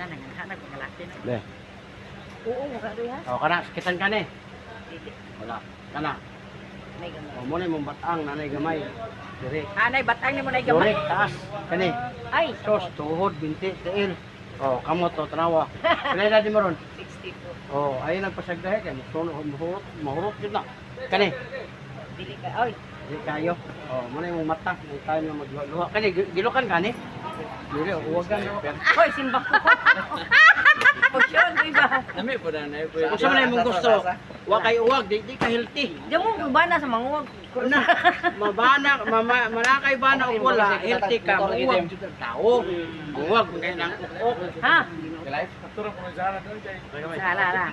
na nanghanap ng lalaki na. De. Oo, mukha doy ha. O kana sakitan ka ni. Dili. Wala. Kana. May gamay. O mo na imong batang nanay gamay. Dire. Anay batang ni mo na gamay. Yurik taas. Kani. Ay, Sos tuhod binti tiil. O kamot to tanawa. Pila di mo ron. 64. O ayun ang pasagdahe kay mahurot yun na. Kani. Dili ka. Oy, Di kayo. O mo na imong mata. May tayo na magluha. Kani gilukan ka ni. Dili uwagan. hoy simbak ko. Posyon doy ba? Nami po na na po. Kung sa man imong gusto, wa kay uwag, di ka healthy. Di mo gubana sa manguwag. Na, mabana, manakay bana o wala, healthy ka, maguwag jud ang tao. Uwag, kaya nang ukok. Ha? Live katuro po sa ana doon kay. Sala la.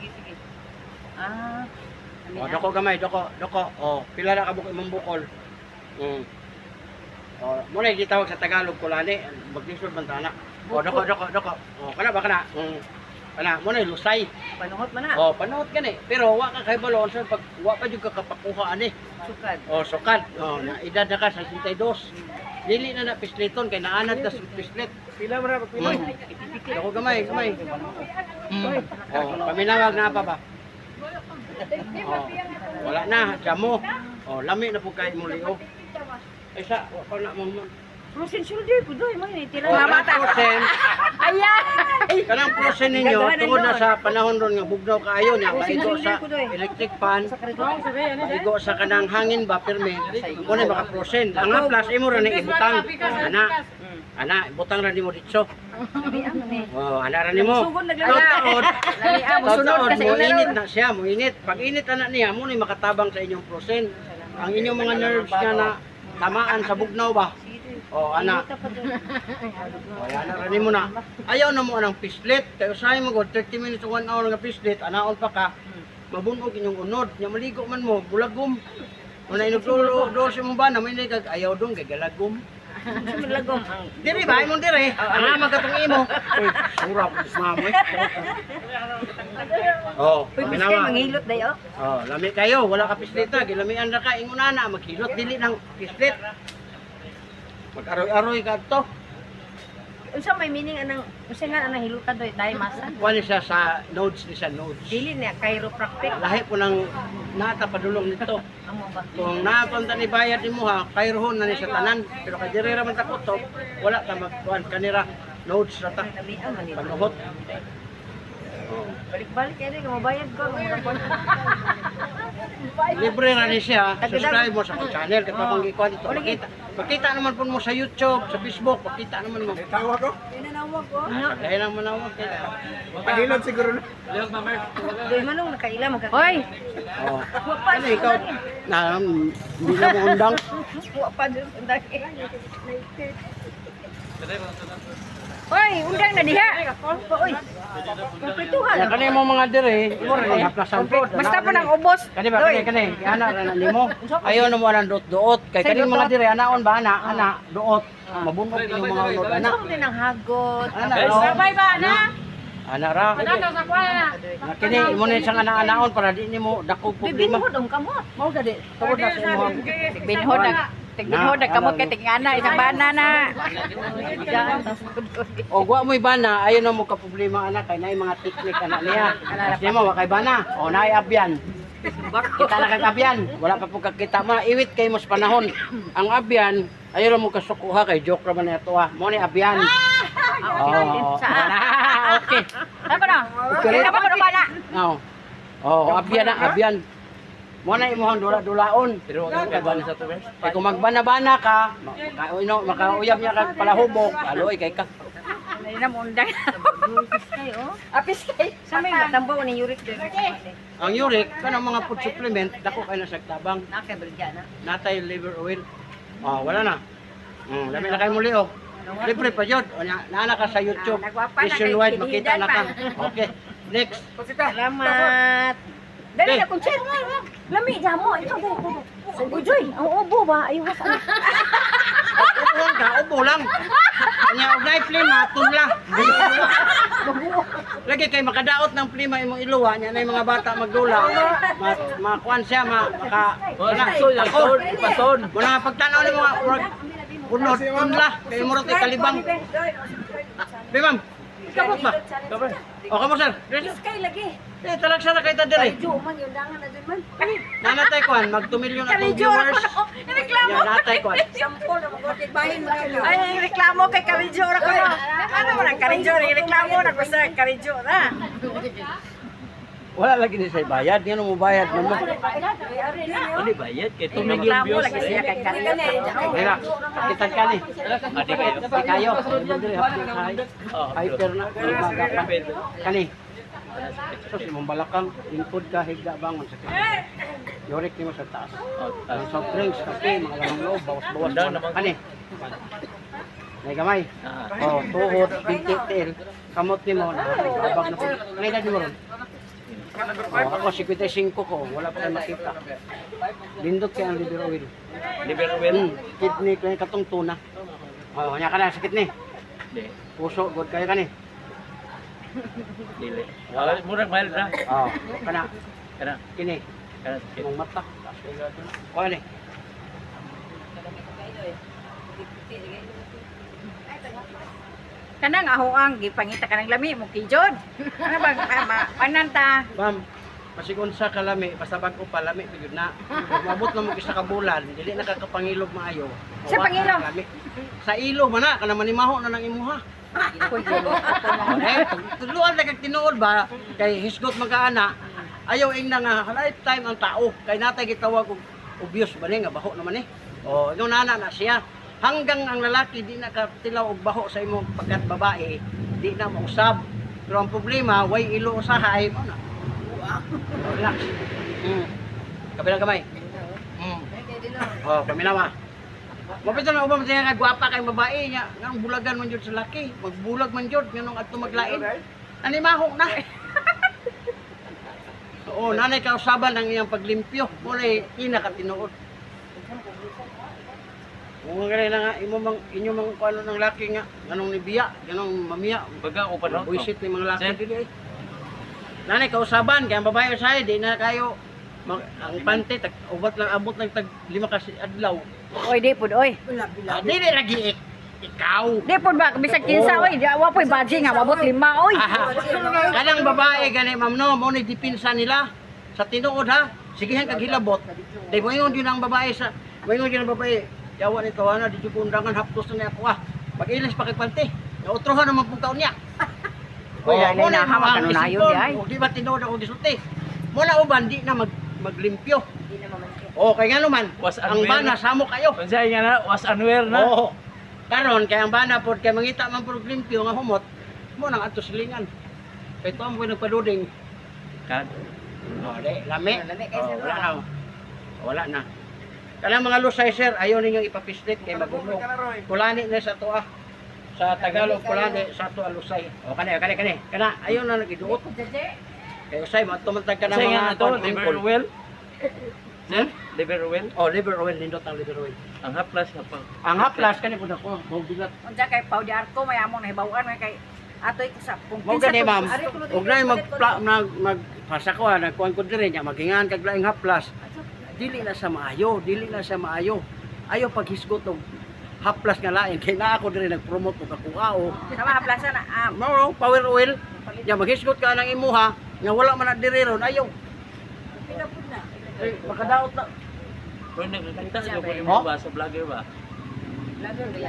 Ah. O, doko gamay, doko. O, pila na kabuk imong bukol. O, muna gitawag sa Tagalog kulani, maglisod man ta na. O, doko. O, kana ba kana? Kana, muna lusay. Panuhot man na. O, panuot gani. Pero wa ka kay balon sa pag wa pa jud ka kapakuha ani. Sukad. O, sukad. O, na edad na ka sa 62. Dili na na pisleton kay naanad ka sa pislet. Pila mo na pila. Dako gamay. O, paminawag na pa ba? O, wala na, jamo. O, lami na po kayo mo liog. Ay sa, wa pa na mo. Frozen shoulder ko doy mo ni tira O, na kanang bata. prosen, Ayan. kanang prosen ninyo, tungod na sa panahon ron nga bugnaw kaayo niya, Prosen maigo sa shoulder ko, doy. electric fan, Sa karigong sabi ano maigo sa kanang hangin ba, pirme, muna maka prosen. Ang plus, imo rin ibutang. Ana, ibutang rin mo ditso. Sabi ano ni. O, ana rin mo. Sugod naglala. Taon-taon, Lali mo sunod kasi init na siya, init. Pag init anak niya, muna makatabang sa inyong prosen. Ang inyong mga nerves nga na tamaan sa bugnaw ba? O, ana. O, ana rin mo na. Ayaw na mo anang pislet. Kaya usahay mo, 30 minutes o 1 hour nga pislet, anaon pa ka, mabunog inyong unod. Nya maligo man mo, bulagom. Kung na inugdolo sa mong bana, may nagag ayaw doon, kay galagom. Sumilagom. Diri ba? Imong diri. Ang magatong imo. Uy, surap. Mamoy. Oh, Uy, biskay ginawa. manghilot dayo. Oh, lami kayo. Wala ka pislita. Gilamian na ka. Ingunana. Maghilot. Dili ng pislit. Mag-aroy-aroy ka to. Unsa may meaning anang unsa nga anang hilutan doy dai masan? Kuha siya sa nodes ni sa nodes. Dili niya chiropractic Lahi po ng natapadulong nito. amo ba? Kung napunta ni bayad ni mo ha, kayrohon na ni sa tanan. Pero kay diri ra man takot to, wala ta magkuhan kanira nodes ra ta. Tabian man nito. Panuhot. Oh. Balik-balik kaya ko mabayad ko ang mga kon. Libre na ni siya. Subscribe mo sa akong channel. Kaya pang gikuha dito. Makita naman po mo sa YouTube, sa Facebook. Makita naman mo. Tawag ko. Tinanawag ko. Dahil ang manawag kita. Pagilod siguro na. Liog na mer. Doy manong nakaila magka. Hoy, Oh. wa pa Ano ikaw? Na, hindi na mo undang. Wa pa dun dai. Hoy, undang na diha. Hoy. Kumpletuhan. Yan kanina mo mga dire. Imo rin haplasan po. Basta po nang ubos. Kani ba kani? Ana ra na nimo. Ayaw na mo anang duot-duot. Kay kanina mga dire anaon ba ana duot. Mabunog yung mga unod ana. Ano din ang hagot? Ana. Sabay ba na? Ana ra. sa kwala. Kini imo na siyang anaon para di nimo dako problema. Bibinhod ang kamot. Mao gadi. Tungod na sa imo. Tigbinhod kamot kay tingana isang bana na. O wa mo bana, ayon na mo ka problema anak kay naay mga teknik anak niya. Kasi mo wa kay bana. O naay abyan. Kita na kag abyan. Wala pa po kakita mo. Iwit kay mo sa panahon. Ang abyan, ayon na mo kasukuha kay joke ra man ato ah. Mo ni abyan. Oh, okay. Ano na? Okay. Ano ba bana? No. Oh, abyan na, abyan. Mo na imong dula-dulaon. Pero wag ka bala sa to mer. Kay kung magbana-bana ka, makauyab niya kag palahubog, aloy kay ka. Ano na mo undang. Piskay oh. Apis kay. Sa may matambaw ni uric din. Ang uric, kanang mga food supplement, dako kay nasagtabang. Nakabalgya na. Natay liver oil. Oh, wala na. Dami na kay muli oh. Libre pa yun. O, naana ka sa YouTube. Nagwapa na Nationwide, kay makita na ka. Okay. Next. Salamat. Dali na kung chat. Lami jamo ito dali. Ujoy, ang ubo ba? Ayun sa. Ubo lang ka, ubo lang. Kanya, ugnay plima, tunla. Lagi kay makadaot ng plima imong iluwa, niya na yung mga bata magdula. Makuan siya, Paton. muna pagtanaw ni mga unod, tunla. Kay murot kalibang. Di ma'am, Kamot ba? Kabar. O, kamo sir? Kay lagi. Talag siya na kayo tadiri. Karijo man yung dangan na dyan man. Nanatay ko, mag 2 million na itong Karijo viewers. ako. Reklamo. Yan, natay ko. Sampol na magkakit bahin mo ka. Ay, reklamo kay Karijo na ko. Ano mo ng Karijo? Reklamo na ko sa Karijo na. Wala lagi ni sa bayad. Yan mo bayad mo. Ano bayad? Kaya 2 million Reklamo views. lagi siya kay Karijo. Kaya, kita ka ni. Adi kayo. Kayo. Hyper na. Kani. Tapos imong balakang, input ka, higda bangon sa kanya. Yorik ni mo sa taas. Ang soft drinks, kape, mga lamang loob, bawas-bawas. Kani. May gamay. Oh, tuhod, pintitil, kamot ni mo, babag na po. May edad mo ron? Oh, ako, 55 ko, wala pa tayo makita. Lindot kaya ang liver oil. Liver oil? Kidney, kaya katong tuna. Oh, kanya ka na, sakit ni. Hindi. Puso, good kayo ka ni. Dili. Murag mahal na. Oh, kana, Kana. kini, Kana. mong mata. Kuha ni. Kanang ahoang gipangita kanang lami mo kijod. Ano bang pananta? Ma'am, pasigon sa kalami, basta bago pa lami pigud na. Mabot na mo isa ka bulan, dili nakakapangilog maayo. Sa Awa pangilog? na lami. Sa ilo man na kana manimaho na nang imuha. Tuluan na kag tinuod ba kay hisgot magkaana. Ayaw ing na nga lifetime ang tao. Kay natay gitawag og obvious ba ni nga baho naman ni. Oh, yung nana na siya. Hanggang ang lalaki di nakatilaw og baho sa imong pagkat babae, di na mausab. Pero ang problema, way ilo usahay mo na. Relax. Kabilang kamay. Oh, paminawa. Mapito na ubang siya nga gwapa kay babae niya, nang bulagan man jud sa laki, magbulag man jud nganong adto maglain. Animaho na. Oo, nanay kausaban ang iyang paglimpyo. Muna ina ka tinuod. Kung ganun na nga, inyo mang kuano ng laki nga, ganong nibiya, ganong mamiya. Baga ko pa ron. Buisit ni mga laki Sir? dili ay. Nanay kausaban, kaya ang babae sa di na kayo ang pante ubat lang abot ng tag 5 kasi adlaw. Oy, di pud oy. Dili lagi ikaw. Di pud ba bisag kinsa oy, wa poy budget nga mabot 5 oy. Aha. Kanang babae gani ma'am no, mo ni dipinsa nila sa tinuod ha. Sigihan kag hilabot. Di mo yun ang babae sa moingon yun ang babae. Yawa ni tawana di ko undangan haptos na ako ah. Pag-ilis pa kay pante. Nautrohan naman pung taon niya. Uy, ay, nahawa ka nun na yun, di ay. Di ba tinuod ako gisulti? Muna uban di na maglimpyo. Oh, kay nga naman, Was ang unaware bana na. samo kayo. Unsay nga na was unaware na. Oo. Karon kay ang bana pod kay mangita man pud limpyo nga humot, mo nang adto silingan. Kay to mo nagpaduding. Kad. Oh, di lami. Oh, wala na. Wala na. Kanang mga lusay sir, ayaw ninyong ipapislit kay magulo. Kulani na sa tuwa. Sa Tagalog kulani sa tuwa lusay. O kani. Kana ayaw na nagiduot. Kay usay matumantag ka na Unsay nga mga to? kuwan, Liver angkol. oil? Sir? Liver oil? Oh, liver oil nindot ang liver oil. Ang haplas nga pa. Ang haplas kani pud ako, mo bilat. Unsa kay Pau di Arco may among nahibawan may kay atoy ko sa kung Mo gani ma'am. Og na magpasa ko nagkuan ko diri nya maghingan kag laing haplas. Dili na sa maayo. Ayaw paghisgot og haplas nga lain kay naa ako diri nag-promote og kakuao. sama plaza na Mao power oil. Nya maghisgot ka nang imuha nga wala man na diri ron ayaw. Makadaot na. Pero nagkakita ko po Oh? mo ba sa vlogger ba?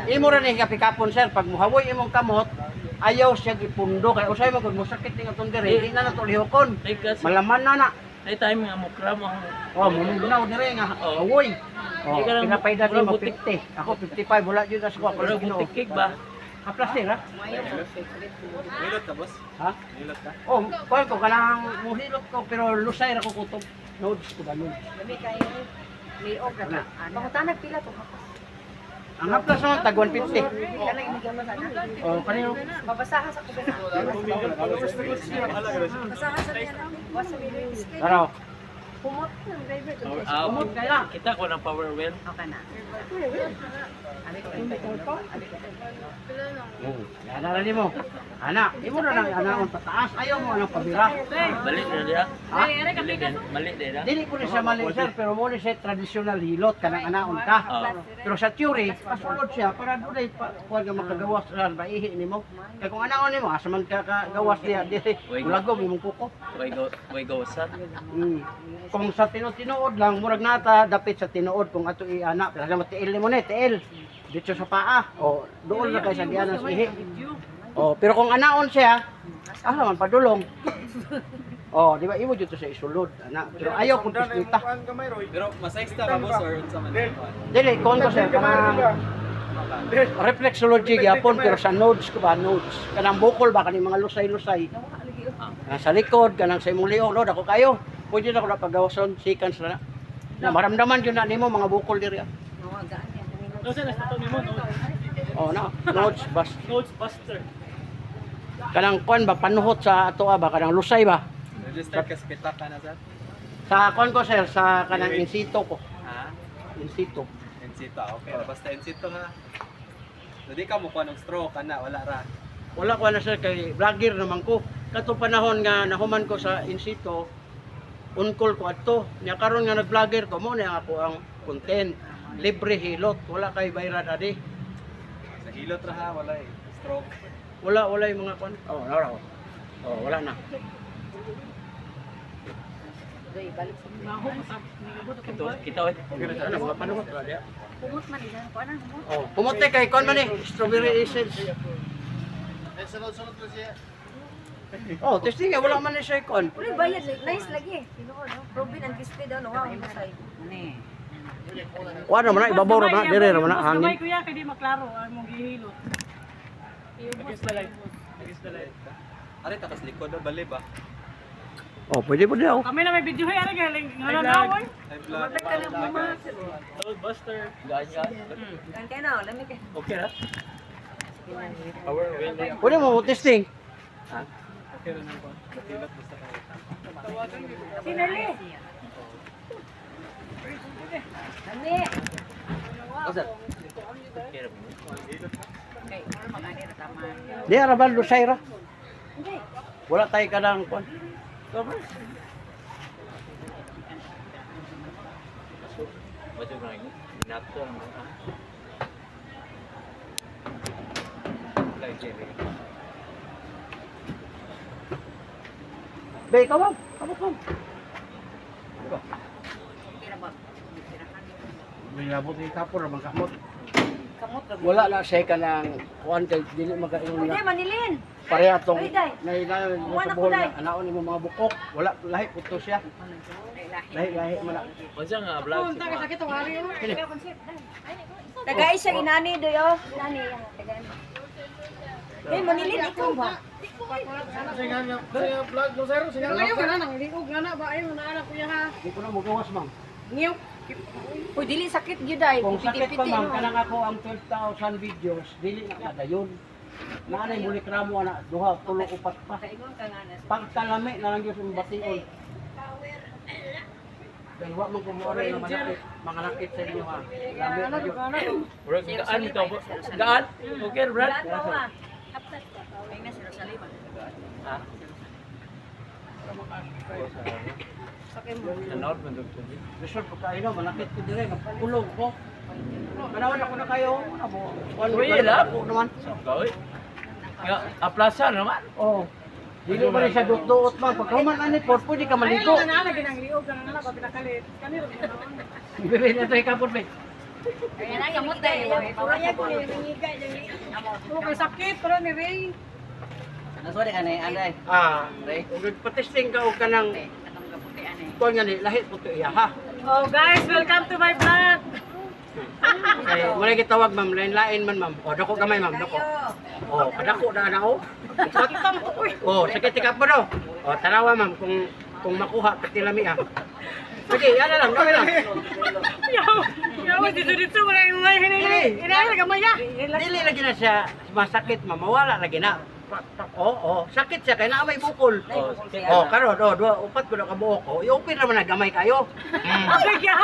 Imo ra ni kapikapon sir pag muhawoy imong kamot ayaw siya gipundo kay usay man kung musakit ning atong diri di na nato lihokon. Ay kasi Malaman na na. ay time nga mo kram ang Oh, munugnaw dire nga. Awoy. Oh, Di ka lang- pinapayda wala mo butik. 50. Ako 55 wala jud na sa ko. pero butik cake ba? Haplas sir ha? Milot ka boss? Ha? Milot ka? Oh, kuan ko kanang muhilot ko pero lusay ra ko kutob. Nodes ko ganun. Lami kayo liog na pangutanag pila to Ang haplas naman tag 150. kana imigyan mo sana Oh, kanino? babasahan sa kubena babasahan sa niya wasa mi Pero Kumot ng driver. Kumot kaya. Kita ko ng power wheel. Okay na. Yan na rin mo. Anak, di mo na lang anaon pataas. Ayaw mo ng pabira. Mali na niya. Ha? Mali din na. Dili ko ni siya mali sir, pero mo ni siya traditional hilot kanang anaon ka. Pero sa theory, pasulod siya para doon ay kuwan nga makagawas sa maihi nimo. Kaya kung anaon nimo, asa man ka kagawas niya, dili ulagom imong kuko. Way go sad. Kung sa tinuod lang, murag nata dapit sa tinuod kung ato i-anak. Pero naman tiil nimo ni, tiil. Dito sa paa. O, doon na kay sa gianan sa ihi. O, pero kung anaon siya, man padulong. Oh, di ba imo dito sa isulod, ana. Pero ayaw kung pisnita. Pero mas-extra ba boss or sa man? Dili, kon ko sir, kanang reflexology gyapon pero sa nodes ko ba, nodes. Kanang bukol ba kaning mga lusay-lusay. Sa likod, kanang sa imong liog, no, dako kayo. Pwede na ko na pagawason, seconds na. Na maramdaman yun na nimo mga bukol diri. No, sir, nasa ni mo. Oh, na, nodes bas. Notes buster. Kanang kon ba panuhot sa ato ba kanang lusay ba? Register ka spitak ka na sir? Sa kon ko sir sa kanang insito ko. Ha? Insito. Insito, okay. Basta insito ha. Hindi ka mo ng stroke ka na, wala ra. Wala ko na sir kay vlogger naman ko. Kato panahon nga nahuman ko sa insito, on-call ko adto. Nya karon nga nag-vlogger ko mo na ako ang content. Libre hilot, wala kay bayran adi. Sa hilot ra ha, wala eh. Stroke. Wala yung mga kon. Oh, wala. Oh, wala na. Kita oy. Ano mga panuhot ba dia? Kumot man ilan ko na. Oh, pumote kay kon man eh, strawberry essence. Oh, testing nga wala man ni siya kon. Uy, bayad nice lagi. Tinuod, no? Proven ang crispy daw no. Wow, masay. Ani. Kuha naman na, ibabaw naman na, dire naman na, Gamay hangin. kuya, kaya di maklaro ang mong gihilot. Against the light. Against the light. Ari takas likod na bali ba? Oh, pwede po daw. Kami na may video hay ara galing ngano na oy. High blood. Note buster. Ganya. Kan kay na, lami kay. Okay na. Power wheel. Pwede mo testing. Okay ra nang kon. Hilot basta ka. Sinali. Ani. Okay ra. Okay, wala magani ra tama. Di arabal lusay ra. Hindi. Wala tayo kadang kon. Baca lagi. Nato ang mga. Lagi. Be, kawam. Kamot. May labot ni kapor man kamot. Kamot ra. Wala na siya kanang kuan kay dili magaingon Uy, na. manilin. Pareha tong Ay, day. nailayan mo Kuha sa na ko, buhol day. na anaon nimo mga bukok. Wala lahi puto siya. Lahi man na. Unsa nga vlog? Sakit ang hari mo. Tagay siya inani do yo. Inani yan. Tagay. Eh, manilin ikaw ba? Ngayon ka na nang liog nga na ba ayo na anak kuya ha. Di ko na magawas ma'am. Ngiyo. Uy, dili sakit gyud ay. Kung sakit pa Piti-piti, ma'am, no? kanang ako ang 12,000 videos, dili na kadayon. Naanay muli kramo ana duha, tulo, upat pa. Kaingon ka nga na. Pagkalami na lang yung bation. Dan wa man kumuha ng mga lakit sa inyo ha. Lami na yun. Bro, gaan ito. Gaan? Okay, Brad. Lahat mo ah. Ay na sila sa lima. Ha? Nanood mo dito. Resort ko kayo, malakit ko dire, magpulong ko. Manawan ako na kayo. Abo. Uy, lang. Ako naman. Gawin. Nga, aplasa naman. Oh. Dili ba rin siya duot-duot man. Pag human ani po, pwede ka maligo. Ay na ginang liog ka na ba pinakalit. Kaniro ginaon. Bibili na tayo kapot ba? Kaya na kamot day. Puraya ko ni nangigay dali. Okay, sakit pero ni Ray. Nasori ka na anday. Kung nagpa-testing ka o ka ng kuwan nga ni, lahit po ito iya ha. Oh guys, welcome to my vlog. Ay, muna kitawag ma'am, lain-lain man ma'am. O, dako gamay ma'am, dako. O, kadako na na o. O, sakit tikap mo daw. O, tanawa ma'am, kung makuha, katilami ah. Sige, yan na lang, gamay lang. Yawa dito wala yung mga hinay. Hinay ka maya. Dili lagi na siya masakit, ma'am, mawala lagi na. sakit siya kay naa may bukol. Oh, Oh, karon duha upat ko na kabuok. Oh, i-open naman na gamay kayo. Ay, kaya.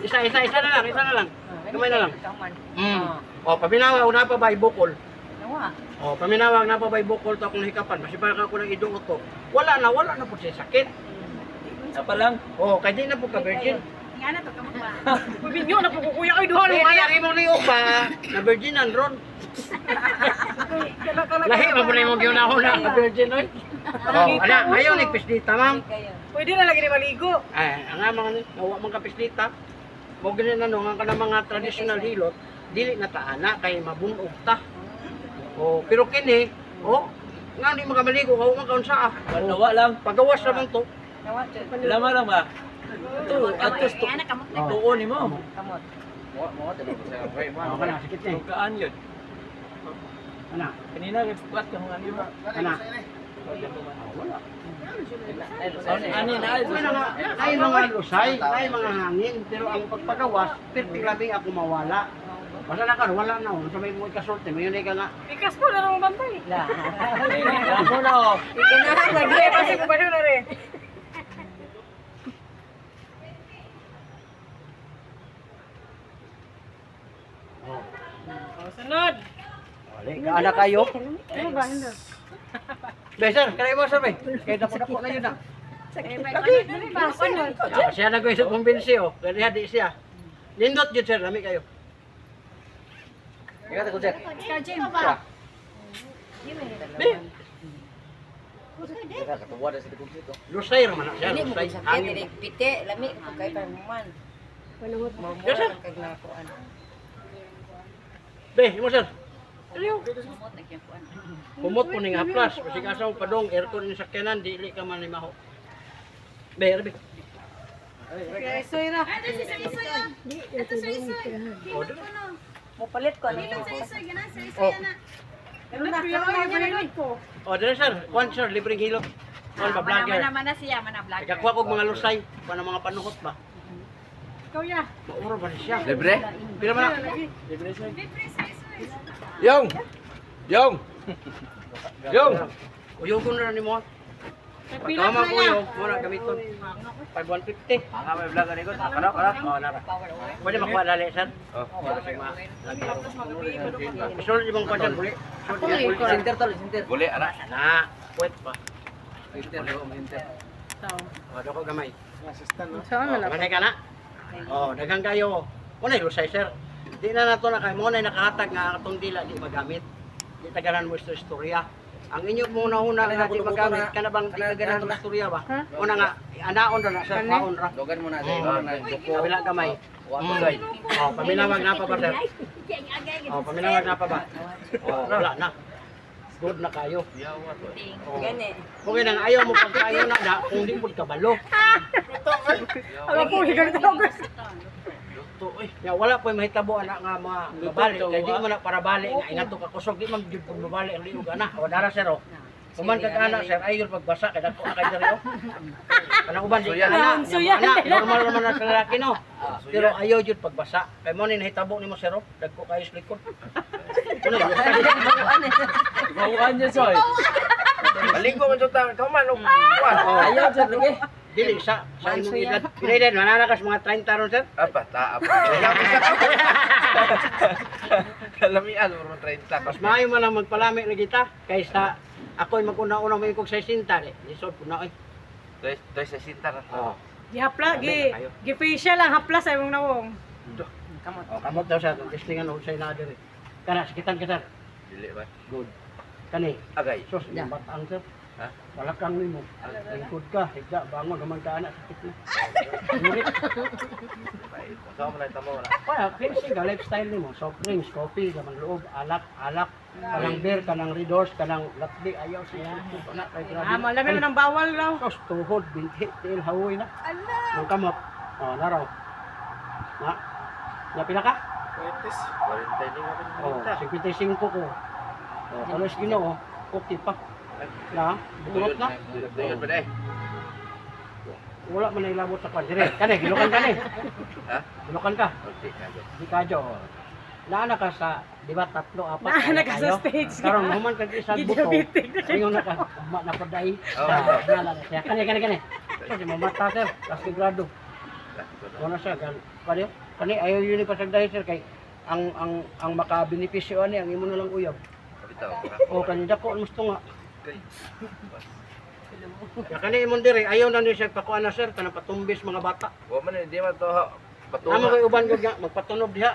Isa na lang. Gamay na lang. Oh, paminawag na pa ba ibukol? Nawa. Oh, paminawag na pa ba ibukol to akong hikapan. Basi para ako nang iduot to. Wala na po siya sakit. Apa lang? Oh, kay di na po ka virgin. Nga na to, kamot ba? Kubinyo na po kukuya kayo duha. Kaya di ari mo ni upa na virgin ron. Lahi mo po na yung ginahon na virgin oy. Oh, ana, ayaw ni pislita ma'am. Pwede na lagi ni maligo. Ay, ang mga nawa mga pislita. Mo gani na no nga kana mga traditional hilot, dili na taana kay mabunog ta. Oh, pero kini, nga di makamaligo ka mga kaunsa ah. Nawa lang. Pagawas naman to. Nawa. Lama lang ba? Ito, atos to. Anak, kamot na. Tuon ni mo. Kamot. Oh, kana sakit ni. Kaan yun. Ana, Kanina, ripat ka mga ano ba? ana. Wala. Ani na ay mga lusay, ay mga hangin, pero ang pagpagawas, perti labi ako mawala. Basta na karon wala na, sa may mo ikasulti, mayon ka nga. Ikas po na naman bantay. La. Ako na oh. Ikinahan lagi. Ay, kasi ko ba na rin. Sunod. Wala ka anak kayo. Ano ba? Hindi. Beser, kanay mo sir, kay dako na yun na. Siya na ko isip kumbinsi oh, kaya di siya. Nindot jud sir, lami kayo. Ikaw ko sir. Ikaw, Jim. Pa. Lusay raman na siya, Dili mo lusay. sakit, Hangin. dili pite, lami ko kay pamuman. Panungot. Yes, sir. Kag nakuan. Be, imo sir. Kumot po ning haplas, basig asaw padong aircon ni sakyanan dili ka man limaho. Be, rabi. Kaya isoy na. Oh, dili. Mo palit ko ano. Oh, Ano na? Ano ko? oh, dili sir, kwan sir, libreng hilot. Kwan ba vlogger? Mana siya, mana vlogger. Ikakuha ko mga lusay, para mga panuhot ba. Ikaw ya. Mauro ba siya? Libre? Pila man na? Libre siya. Yung! Yung! Yung! Uyugon na ni mo. Pila Pagkama na ko ya. yung, wala gamiton. 5,150. Ah, may vlog ni ko. Kana. Oh, nara. Pwede makuha dali, sir? Oh. Isulod yung mga kwadyan, buli. Center tol, center. Boleh, anak. Na, puwet pa. Center, center. O, dako gamay. Saan na Manay ka na? O, dagang kayo. Muna yung lusay, sir. Di na nato na kayo. Muna yung nakahatag nga atong dila, di magamit. Di tagalan mo ito istorya. Ang inyo muna na di magamit, ka na bang di tagalan mo istorya ba? Una nga, anaon ra na, sir, paon ra. Dogan mo na Kabila gamay. O, paminawag na pa ba, sir? O, paminawag na pa ba? O, wala na. Good na kayo. O, Gani. kung nang ayaw mo pag kayo na, kung di mo kabalo. Ako po, higalit ako. Ya wala po mahitabo anak nga mga babali kay di man na para bali nga ingadto ka kusog di man gyud pag babali ang liog ana wadara sir oh. Kuman kag ana sir ayon pagbasa kay dako kay diri oh. Kanang uban di ana normal naman na sa lalaki no. Pero ayaw jud pagbasa kay mo ni nahitabo nimo sir oh dagko kayo sa likod. Kuno Bawaan niya soy. Baligo man jutang kau man Ayaw sa lagi. dili sa imong edad. Pila mananakas mga 30 ron sir. Apa? Tak apa. Lamian urang 30. Mas maayo man lang magpalami lagi ta kaysa ako'y mag-una-una may kog 60 ni. Lisod ko na oy. Toy sa sintar. Oh. Gihapla, gi-facial lang hapla sa imong nawong. Oh, kamot daw sa testingan usay na diri. Kana sakitan ka sir. Dili ba? Good. Kani, Agay. sos yung batang sir. Ha? Palakang nimo. Lingkod ka, higda, bangon naman ka anak sakit na. Ngurit. Kau man tamo na. Kaya, crazy ka lifestyle nimo. Soft drinks, coffee, gamang loob, alak, kanang beer, kanang Red Horse, kanang latdi, ayaw siya. Na, kay grabe. Malami na ng bawal raw. Sos, tuhod, binti, tiil, hawoy na. Ang kamot. Oh, naraw. Na, pila ka? 40 din Oh, 55 ko. Oh, kalos Ginoo, okay pa. Na, buturot na. Duyod ba dai? Wala man na ilabot sa kwan. Dire, kani, gilukan ka ni. Ha? Gilukan ka. Okay, kago. Di kadyo. naana ka sa, di ba, 3, 4 Naana ka sa stage. Karon human kag isang buto. Gidabitig. Ingon na ka, na paday. Oo. Nala na siya. Kani. Kasi mamata sir, kasi grado. Wala siya kani ayaw yun ni pasagday sir kay ang makabenepisyo ani ang imo na lang uyab. Bitaw. O kanida ko gusto nga. Ya kani imong diri ayaw na ni siya pakuan na sir kanang patumbis mga bata. Wa man hindi man to Amo patungan. kay uban gud nga magpatunob diha.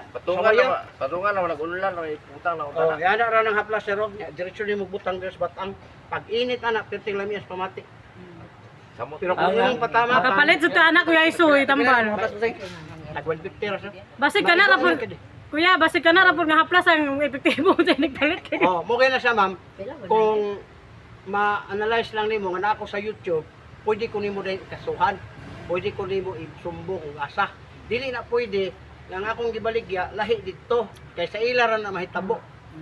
Patungan na nag-ulan na putang na Oh, utana. yana ra nang haplas sir. Diretso ni mo butang dres batang. Pag init anak perting lamias pamati. Samot. Pero kung imong patama Makapalit sa anak Kuya Isoy tambal. Nag 150 ra sir. Basig ka na ra po. Kuya, basig ka na ra po nga haplas ang epektibo sa nagpalit kay. Oh, mo kay na siya ma'am. Kung ma-analyze lang nimo nga ako sa YouTube, pwede ko nimo din kasuhan. Pwede ko nimo isumbong og asa. Dili na pwede nga ang akong gibaligya lahi didto kay sa ilaran na mahitabo.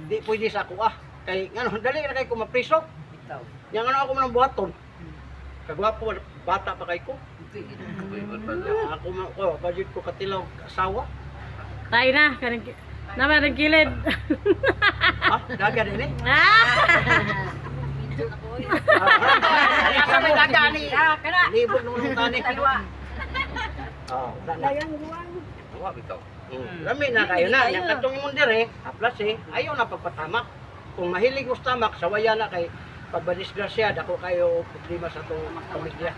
Di pwede sa ako kay ngano dali ra kay ko mapriso. Yang ano ako man buhaton. Kagwapo bata pa kay ko. Ako man ko budget ko katilaw asawa. Tayo na, kanang naman ang kilid. Ha? Dagan ini. Sa may dagani. Libog nung tani. Oh, Wa bitaw. Lami na kayo na. Yang katong imong dire, haplas ayaw na pagpatamak. Kung mahilig mo sa tamak, sawaya na kay pagbadisgrasya, dako kayo problema sa itong pamilya.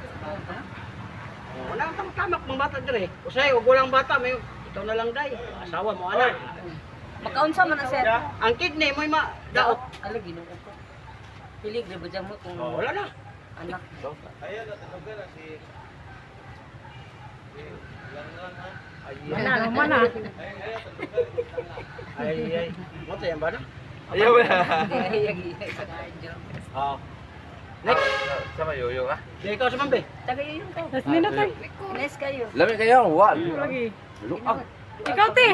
Wala kang tamak mga bata dire. Usay, wag walang bata, may ikaw na lang day. Asawa mo, anak. Makaunsa man na sir. Ang kidney mo ma daot. Ala Ginoo ko. Pilig ra ba mo kung Oh, wala na. anak. Mana. Ay. Mo tayo ba na? Ayaw ba? Oh. Next. Sama yoyo ha. Di ikaw sa mambe. Tagay yun ko. Tas minutay. Nice kayo. Lami kayo, wa. Lagi. Luang. Ikaw te.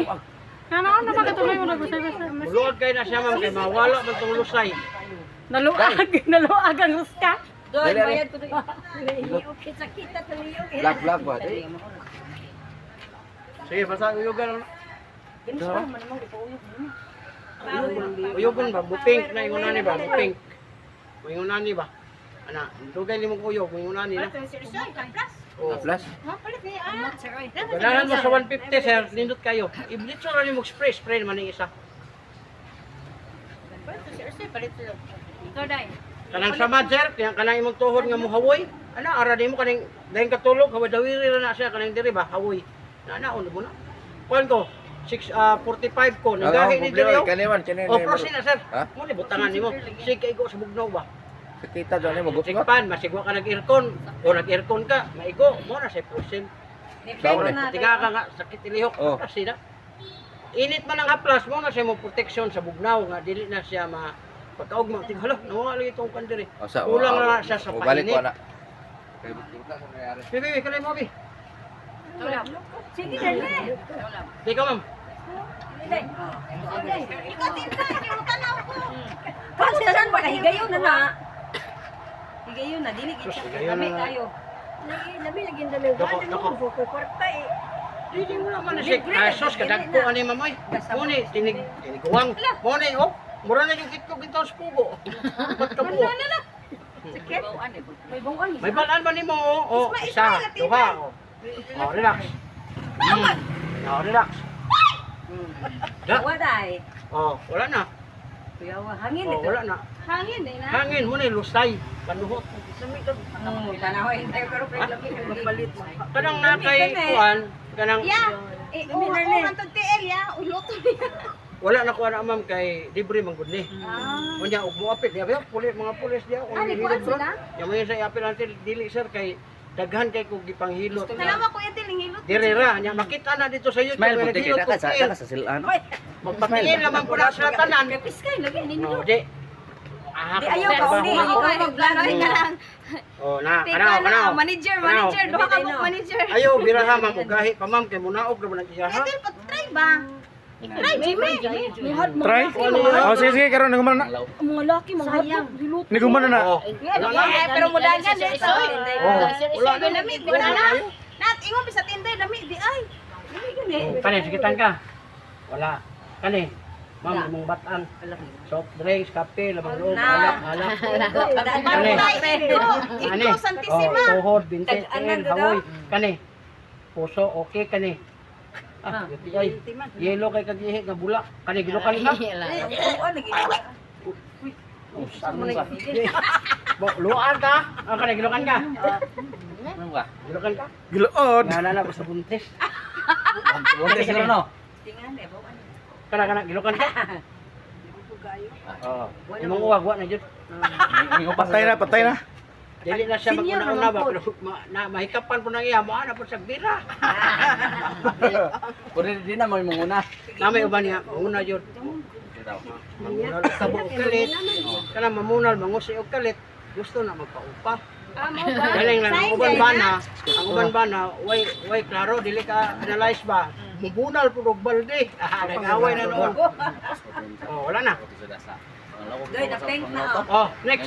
Ano ba katuloy mo nagusay? Muluod kayo na siya ma'am kay mawala man tong lusay. Naluag ang uska. Doon, Dali, bayad ko doon. Okay, sakita tuliyo. Lag ba? Sige, basta uyugan lang. Ganun man naman ipuyog. Uyugon ba? Bupink na ingon ni ba? Bupink. Ingon ni ba? Ana, dugay limong uyog, ingon ni na. Oh. Flash. Ganahan mo sa 150 sir, nindot kayo. Iblitso ra ni mo spray naman ning isa. Ikaw dai. Kanang samad sir, kaya kanang imong tuhod nga muhawoy. Ana ara nimo kaning dayon katulog hawa dawiri ra na siya kanang diri ba hawoy. Na mo na. Kuan ko 45 ko nagahi ni diri. Kaniman, Oh, prosin na sir. Ha? Mo ni butangan nimo. Sige kay ko sa bugnaw ba. Kita dyan mo gusto Sigpan, masigwa ka nag-aircon. O nag-aircon ka, maigo, mo na sa prosin. Bawal Tinga ka nga, sakit ilihok. Oh. Kasi na. Init man ang haplas mo na siya mo protection sa bugnaw nga dili na siya pagkaog mo tingalo nawala itong kandiri. Kulang na siya sa Balik ko painit. na. Kaya buta sa nangyari. Bibi, kalay mo bi. Sige dali. Di ka ma'am. Ikaw tinta, yung tanaw ko. Pansinan ba higayon na na. Higayon na dili kita. higayon Kami na. kayo. Labi lagi dali. Dako. Ko kwarta eh. Dili mo naman na siya. Asos kadagko ani mamoy. Muni tiniguwang. Muni oh. Mura na yung itlog ito sa pugo. Pagtabo. Sakit. May bungol. May balaan ba nimo? Oh, isa, duha. Oh, relax. Oh, relax. Da. Waday. Oh, wala na. Kuya hangin Oh, ito. wala na. Hangin din na. Hangin mo ni lusay, panuhot. Tanaw hindi pero lagi magpalit mo. Kanang nakay kuan, kanang wala na kuan na ma'am kay libre man gud ni. Unya ug moapil diya mga pulis diya kung hilot bro. Ya may sa apil antil dili sir kay daghan kay ko gipanghilot. Salamat kuya tilingilot. Direra nya makita na dito sa YouTube nga naghilot ko. sa silaan. Magpatingin naman pula sa tanan. Piskay lagi ni No, di. Di ayaw ka uli, ikaw magplano ka lang. Oh, na, kanaw. Manager, Kanaw. duha ka mo manager. Ayaw, biraha ma'am, ug gahi pa ma'am, kay munaog na ba nagsiyaha? Try ba? Try, Jimmy. Try? Oh, sige, karon nagumana na. Mga laki, mga hayang. Nagumana na. Oh, Pero mudagan dito. oh, wala na. Lamig, wala na. Nat, ingon sa tinday, lamig, di ay. Lamig gani. Panin, sikitan ka. Wala. Kani. Ma'am, imong batan. Soft drinks, kape, labang loob, Na. alak. Kani. Kani. Oh, tuhod, binti, tiil, hawoy. Kani. Puso, okay, kani. Ah, yuti ay. Yelo kay kagihi nga bula. Kani, gilukan ka. Oh, saan ka? Luan ka? Ah, kani, gilukan ka. Ano ba? Gilukan ka? Gilood. Naalala ko sa buntis. Buntis sila no? Kana, gilukan ka? Oo. Imong uwag, wa na dyan. Patay na. Dili na siya maguna-una ba, pero mahikapan po nang iya, maana po sa bira. Pwede din na may manguna. Namay uban niya, mauna yun. Mamunal sa buong kalit. Kana mamunal, mangusi o kalit. Gusto na magpaupa. Galing lang, ang uban bana, way klaro, dili ka analyze ba? Mubunal po ng balde. Nag-away na noon. Oh, wala na. Gay, na-paint na. Oh, next.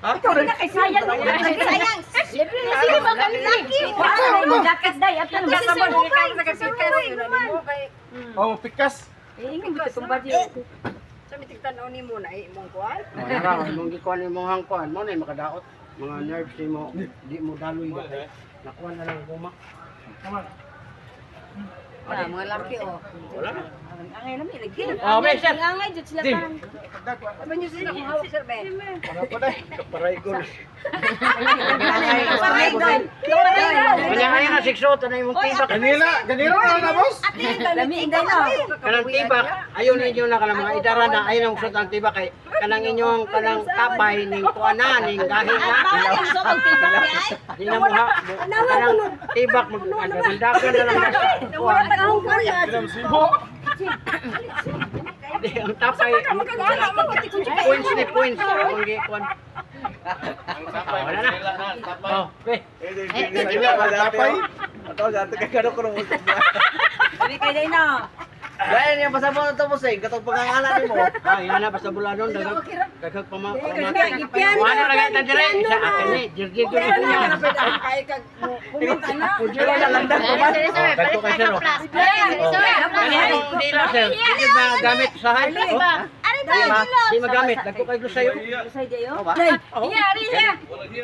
Ikaw rin na kay sayang. Sayang. Siyempre na sila ba kanilaki? Jacket day. At ang gasabon. Oh, pikas. Ingin ba itong badyo? Oh, nara, mong gikuan imong hangkuan mo na makadaot. Mga nerves ni mo, di mo daloy ba? Nakuha na lang guma. Mga laki o. Wala na. Angay namin, lagi. Oh, may sir. Angay, dyan sila Dim. kan. Ano nyo sila kung hawak, sir, Ben? Kaparay ko na. Kaparay doon. Kaparay doon. Kanya kaya na siksot na yung tibak. Ganila na boss. Lami, inday na. Kanang tibak, ayaw ninyo na kanang mga idara na ayaw nang usot ang tibak kay kanang inyong kanang tapay ning kuana ning gahi na. Gusto kong tibak ni ay. Di na mo ha. Kanang tibak magdagan na lang nasa. Wala pa akong kaya. Sibo. Di ang tapay. Points ni points. Ang gikuan. Wala na. Oh, okay. Tapay. Ato dati kay kano ko mo. Sabi kay day na. Dahil niya pasabot na to mo say, katong pangangala nimo. Ah, yan na basta buladon dagag pamatay. Wala na lang dire sa akin ni jirjir ko niya. Pujira na lang dan ko ba? Kanto kay sir. Kani yung dila sir. Di ba gamit sa hay? Di magamit dagko kay gusto sayo. Say dayo.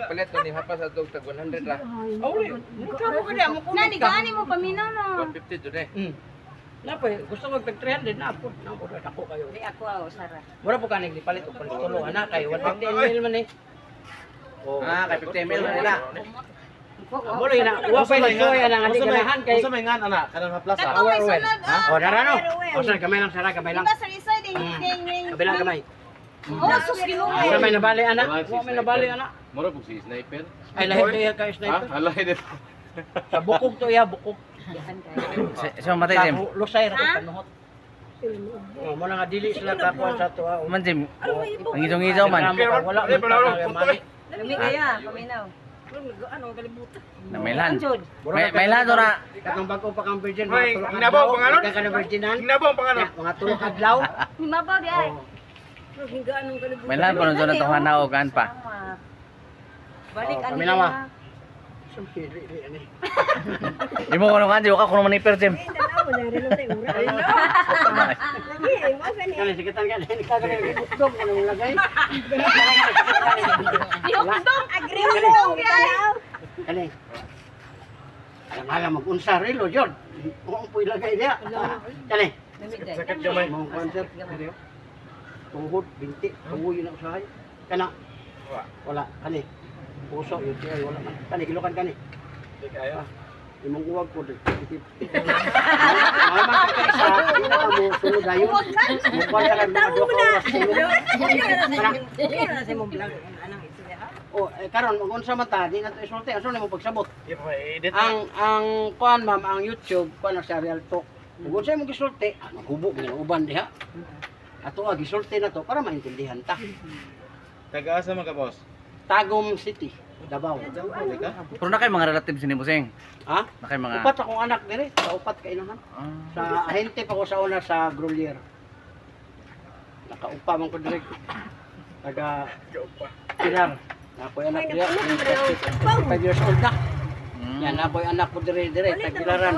Palit ni hapa sa tog tag 100 ra. Oh, mukha mo kani mo kuno. Nani gani mo paminaw na. 150 to eh. Napay gusto mag 300 na po. Na po ako kayo. Di ako aw, Sara. Mura po kanig dipalit og palitulo ana kay 150 ml man eh. Oh, Ah, kay 50 ml nila. mo lang na uwa pa lang joy ana nga di ganahan kay. Usa may ngan ana kanang haplas. Ha? Oh, dara no. O sir, kamay lang sara, kamay lang. Kabila kamay. Sa may nabali ana. Wa may nabali ana. Mura po si sniper. Ay lahi kaya ka sniper. Alay din. Sa bukog to ya, bukog. So matay dim. Sa lusay ra ko panuhot. Oh, mo nga dili sila kakuan sa to. Man dim. Ang idong-idaw man. Wala man. Lami kaya, paminaw. Namilan. May lado na. Katong bago pa kang virgin. May, hinabaw, pangalan? Ka na virginan. Hinabang pangano. Mga tulog adlaw. Himabaw di ay. May lado na doon itong hanaogan pa. Balik ano paminawa. na. Sumpiri ani. Di mo kuno kan, di ka kuno maniper dim. Kani sikitan kan ini kagak dog ano lagay. Kani. Alam mag-unsa relo jud. Kung puy lagay dia. Kani. Sakit gamay. Mong concert. Tuhod binti, tuwoy na usahay. Kana. Wala kani. Puso yun siya wala man. Kani gilukan kani. Di kayo. Imong uwag ko dito. Mama ka isa, ina mo sunod dayon. Mukha ka lang mga 2 oras sunod. Oh, karon mag-unsa man ta, di na to isulti, aso na mo pagsabot. Edit. Ang kuan ma'am, ang YouTube, kuan sa Real Talk. Kung unsa mo gisulti, maghubo gyud uban diha. Ato gisulti na to para maintindihan ta. Taga-asa man ka boss? Tagum City, Davao. Pero na kay mga relatives ni Buseng. Ha? Na kay mga Upat akong anak dire, sa upat ka inahan. Sa ahente pa ko sa una sa Grolier. Nakaupa man ko dire. Taga Pilar. Nakoy anak dire. 5 years old na. Yan nakoy anak ko dire taga Pilaran.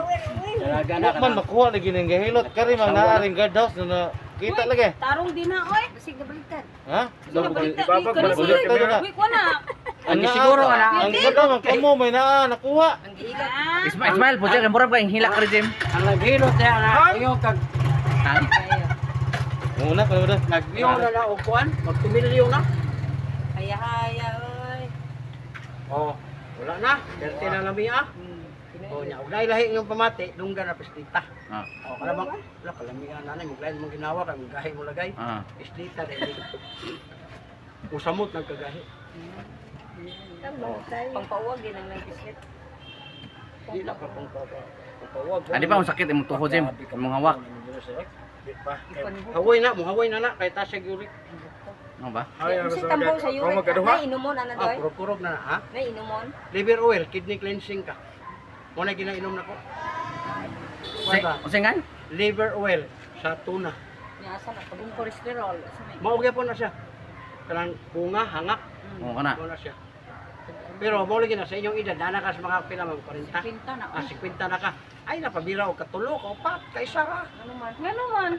Dalaga na Man makuha lagi ng gahilot kari man naaring guardhouse na kita lagi. Tarong din na, oy. Basig na baliktad. Ha? Ibabag Balik tayo na. Uy, ko na. Ang siguro ana. Ang ganda man kamo may nakuha. Ang gihiga. Ismail po siya murag kay hila ka rin. ang naghilot niya na yung kag Muna pa na. nagbiyo na na upuan, magtumilyo na. Haya-haya, oy. Oh, wala na. Dirty na lami ah. Oh, nya ug lahi yung pamati, dunggan na pestita. Ah. Oh, kalabang, wala kalamihan nanay mo lain mong ginawa kay gahi mo lagay. Ah. Pestita din. Usamot nagkagahi. Pangpauwag din ang nag-bislit. Di na pa kung pawag. Adi pa ang sakit imong tuhod Jim. Imong hawak. Hawoy na na kay tasya gyuri. Ano ba? Kasi tambong sa uric. Na inumon, ano Ah, doy? kurog na ha. Na inumon. Liver oil, kidney cleansing ka. Mo na ginainom nako. Usingan? Liver oil sa tuna. Niya asa na pagong cholesterol. Asa na. Maugya po na siya. Kanang bunga, hangak, Oo kana. mo na siya. Pero mo lagi na sa inyong edad, nana ka sa mga pila mga 40. Pinta na. Ah, 50 na ka. Ay, napabira o katulo, kaupat, kay Sara. Ano man? Ano man?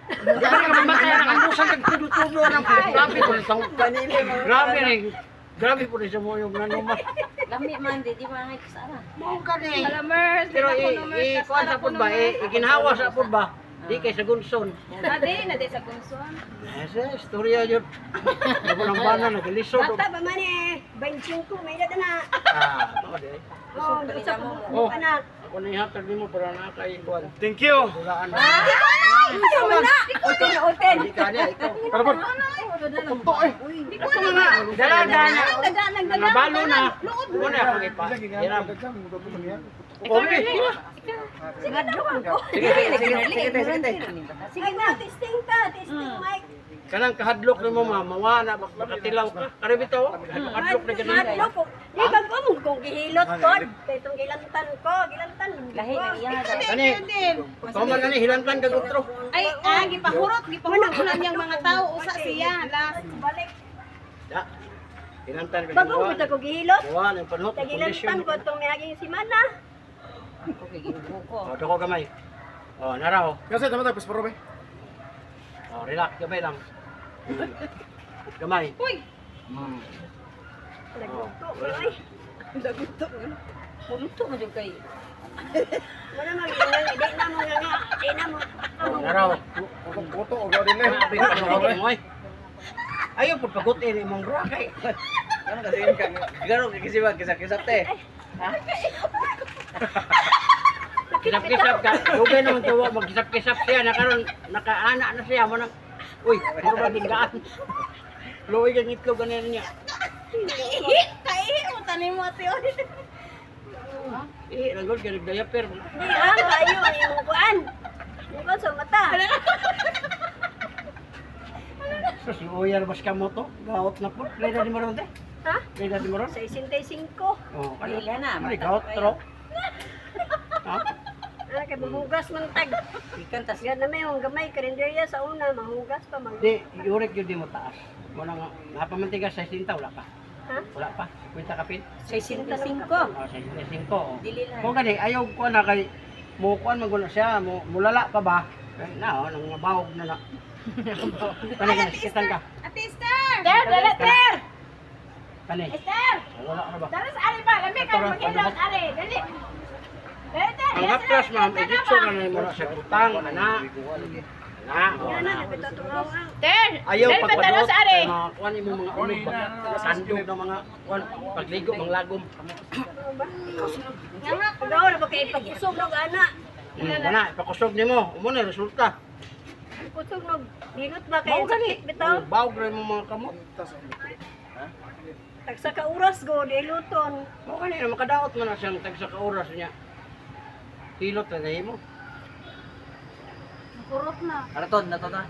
Grabe ka mamatay na ang busang kagtudo-tudo ng grabe po rin sa grabe rin. Grabe po rin sa mo yung nanumas. Lami man, di man ay kasara. Mau ka ni. Alamers, Pero kuan sa pud ba, iginhawa sa pud ba? Di kay sa gunson. Ade, na di sa kunson. Esa, istorya yun. Ako nang bana, nagalisod. Bata ba man eh, 25, may edad na. Ah, ako di. Oh, Kusog sa Oh. pagbubuo anak. Ako na ihatag nimo para na kay kuan. Thank you. Dulaan. Oten. Hindi ka niya, ikaw. Uy, Ito na. Dalaga na. Nagdala. Nabalo na. Ano na ako ipa? Hirap. Obi. Sige na ko. Sige na, testing ka, testing mic. Kanang kahadlok nimo mawa na makatilaw ka. Kare bitaw. Hadlok na ganun. Madlo ko. Di ba ko mong kung gihilot ko? Kaya itong gilantan ko, gilantan. lahi na iya. Kani. Kuman kani hilantan kag utro. Ay, gipahurot niyang mga tao usa siya. Last balik. Ya. Hilantan kag. Bago ko ko gihilot. Buwan ang panhot Tagilantan ko itong miyaging simana. Okay, ginuko. Oh, dako gamay. Oh, naraw. Kasi tama tayo pasporo ba? Oh, relax gamay lang. Gamay. Uy! Hmm. Nagluto ko ay. Muluto mo dyan kayo. Wala mag-inang, di na mo nga nga. Di na mo. Oh, naraw. Koto o gawin na. Grabe ka sa moy. Ayaw pud pagutin imong bra kay. Ano kasi yung garo kisiwag kisap-kisap te. Kisap-kisap ka. Dugay naman tuwa magkisap-kisap siya na karon nakaana na siya mo nang uy, puro ba binggaan. Luoy kang itlog ganin niya. Kaihi mo tanim mo ate. Ragod ka nagdayaper. Di kayo ang imong kuan. Mukha sa mata. Sus, uyar mas kamo to. Gaot na po. Play na di mo ron te. Ha? Play na di mo ron. 65. Oh, Pila na, Ay, gaot tro. Ha? Ano kay buhugas man tag. Ikan tas Yan na may yung gamay karinderya sa una mahugas pa mag. Di, yurik yun di mo taas. Mo na nga, napamantigas sa sinta, wala pa. Ha? Wala pa. Kwenta kapit. 65. Oh, sa 5. Oh. Dili lang. Kung gani, ayaw ko na kay mo kuan magulo siya, mo mulala pa ba? Kay na, oh, nang mabawog na na. Kani kani sikitan ka. Ate Esther! Dala, ter! Kani. Esther! Wala ka na ba? Daras ari ba? Lami Ito ra, mag-ilot ari. Dali. Dali. Ang haplas ma'am, editso na na mo sa utang na. Na, oh, Yan na. na bituturawan. Ayaw pagpadot mga kuan imo mga ulog ba. Sandog ng mga kuan pagligo mga lagom. Nga nga, pagawa na ba kay pagkusog ng ana? Wala, ipakusog nimo. Umo na resulta. Kusog ng hilot ba kay Mao gani. bitaw? Bawog ra mo mga kamot. Tagsa ka oras go di luton. Mao gani makadaot man na siyang tag sa oras niya. Hilot na nahimo. Kurot na. Araton na to na.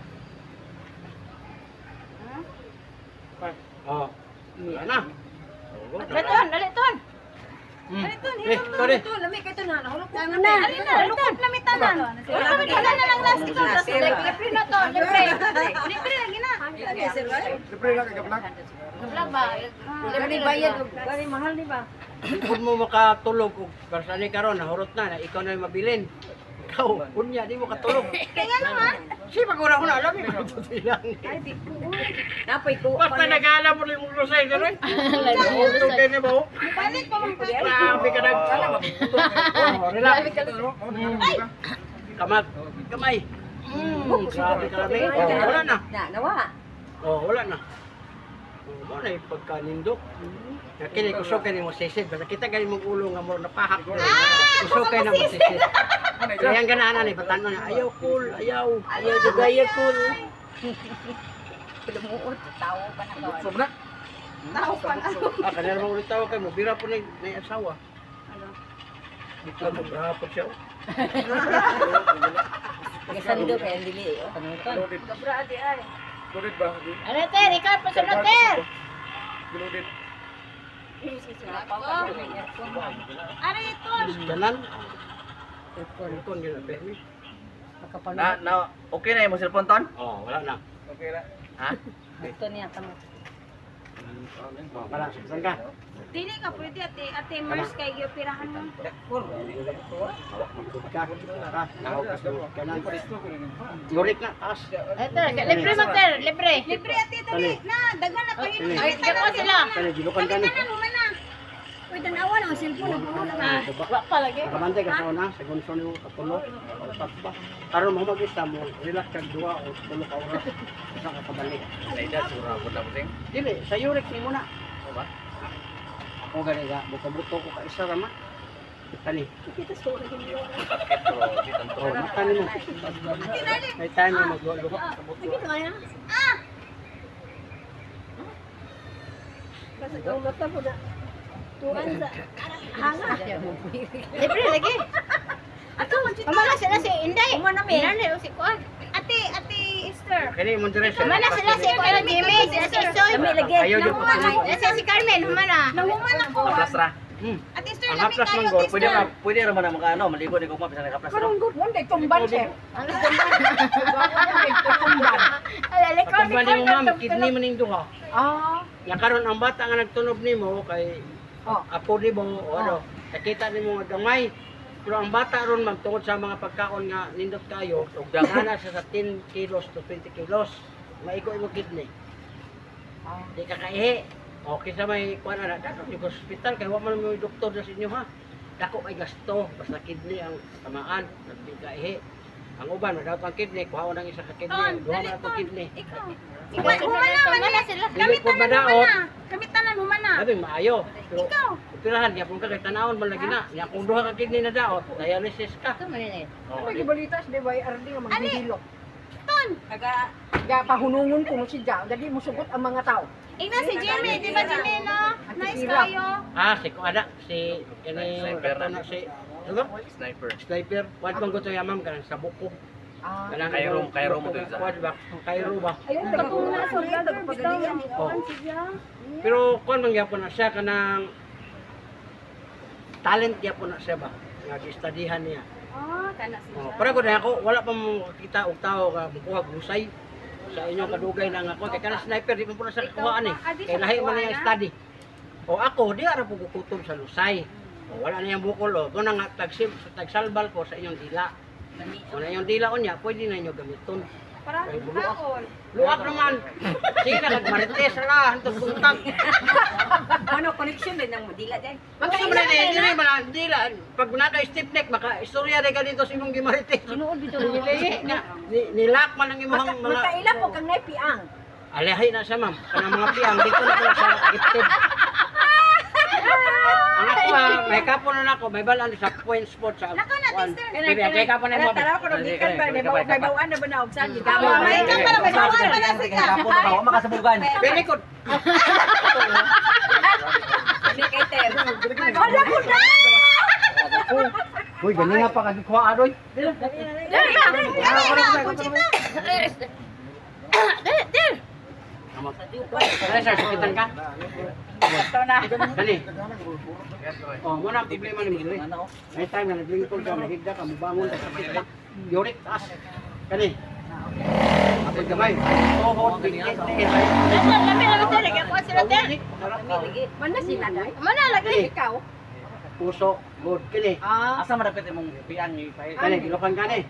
Oh. Ana. Daliton, daliton. Sorry. Lami kayo ito na. Nahulog ko. Tama na. Lukot na mitanan. Wala kami na lang last ito. Libre na to. Libre. Libre lagi na. Libre lang kay kaplag. Gani bayad, gani mahal di ba? Kung mo makatulog, kung kasani karon nahurot na, ikaw na yung mabilin. Ikaw, unya, di mo katulog. Kaya naman. Si pag-una-una, alam mo, lang. Napay ko. Basta nag-alam mo rin mong rosay, gano'n. Utog din na ba, oh? Balik pa mong pwede. Grabe ka nag... Oh, relax. Kamag. Kamay. Grabe ka namin. Oh, wala na. Nawa. Oh, wala na. Oh, wala na yung pagkanindok. Kini kusukan mo sisid. Basta kita galing mong ulo nga mo napahak. Kusukan na mo sisid. Kaya ang ganahan ni batan mo na ayaw cool, ayaw. Ayaw dugaya cool. Lumuot, tao pa na gawa. Sobra. Tao pa na. Kanina mo ulit tawag kay mo. Bira po na yung asawa. Ikaw mo brapot siya. Ngasando kaya dili. Panuton. Loaded ba? Ano ter, ikaw pa sunod ter. Loaded. Ano ito? Ganan. Ikon yun ang permi. Okay na yung cellphone ton? Oh, wala na. Okay na. Ha? Ito niya tama. Oh, wala. Saan ka? Dili ka pwede ate Mers kay gioperahan mo. Yurik na, taas. Libre mo ter, libre. Libre ate dali na daghan na pahin. Ay, dako sila. Kaya gilukan ka ni. Tanan mo na. Pwede na awan ang cellphone na puno na. Wa pa lagi. Kamante ka sa una, sa gunso ni katulog. Takba. Karon mo mag-isa mo, relax kag duwa o tulo ka oras. Sa ka kabalik. Naida, surah po na po sing. Dili, sa yurik ni muna. O ba? Ako gani ga, buka-buto ko ka isa ra ma. Kani. Sakit pero di tanto. Oh, makani mo. May time mo magluwa. Libre lagi. Ato man chita. Mamala sila si Inday. Umana mi. Inday o si Kuan. Ate Esther. Kani mo dire sa. Humana sila si Kuan Jimmy, sila si Soy. Kami lagi. Ayaw di ko tulog. Sila si Carmen, humana. Nanguman ako. Haplas ra. Ate Esther, Ang labi haplas kayo. man gol, Pwede ra man maka ano, maligo ni ko bisan haplas ra. Ano tumban? Pag mo ma'am, kidney mo ning duha. Ah. Ya karon ang bata nga nagtunog nimo kay apo nimo o ano, nakita nimo nga gamay. Pero ang bata ron ma'am tungod sa mga pagkaon nga nindot kayo, ug dagana siya sa 10 kilos to 20 kilos. Maigo imo kidney. Di ka kaihi. Okay sa may kuan ana dapat yung hospital kay wa man mo doktor na sa inyo ha. Dako kay gasto basta kidney ang tamaan, di ka kaihi. Ang uban daw ang kidney, kuhaon ang isa ka kidney, duha na ang kidney. Ikaw. Humana sila. Dili po madaot. Kami tanan humana. Sabi maayo. Pero Ikaw. operahan niya kung kay tanawon man lagi na. Nya kung duha ka kidney na daot, dialysis ka. Ito maninit. Oh, di- Balitas di ba RD nga magdidilo. Ton. Ga pahunungon ko mo si Ja, dali mo sugot ang mga tao. Ina si Jimmy, di ba Jimmy no? Nice kayo. si kuada si kani Sniper na. na si ano? Sniper. Sniper. Wad man gusto yamam kanang sa buko. Ah, Kanang Cairo mo to isa. Wad ba? Cairo ba? ayun nagpuna sa pagpagalingan. Oh. Pero kuan man gyapon na siya kanang talent gyapon na siya ba? Nga gistudihan niya. Kana si Oh, para ko na ako, wala pa mo kita og tao nga mukuha gusay sa inyong kadugay na nga ko kay kana sniper di man po na sa kuhaan eh. Kay lahi man niya study. O ako di ara po kukutom sa lusay. O wala na yung bukol o. Doon nga tagsalbal ko sa inyong dila. Kung na yung dila o niya, pwede na inyo gamiton. para Ay, luwak naman. Sige na, nagmarites la, hantong buntag. Ano connection din ng dila din? Gusto mo na din, hindi man ang dila. Pag naka stiff neck, maka-istorya na ka dito sa imong gimarites. Sinuod dito Nilihi nga, nilak man ang imong mga... Makaila po kang naipiang. Alahay na siya, ma'am. Kanang mga piyang, dito na pala sa gifted. Ang ako may kapon na ako, may balaan sa point spot sa... Nako na, Tister. Bibi, kay kapon na mo. Tara ko nang gikan pa may bawaan na ba na og saan May ka para may bawal pa na sika. Kapon ka, wa makasabugan. Belikod. Kami kay Ter. Wala ko na. Uy, ganun nga pa kasi kuha aroy. Dali, sir, sakitan ka. Dali. Oh, muna ang problema ni Mili. May time na naglingkod ka, nahigda ka, mabangon ka, sakit ka. Yurik, taas. Kani. Kapit gamay. Tuhod, dikit, dikit. Lami sir, ako sila sir. Mana sila dai? Mana lagi? Ikaw. Puso, good, kini. Asa marapit imong pian ni pay. Kani, ilokan kani.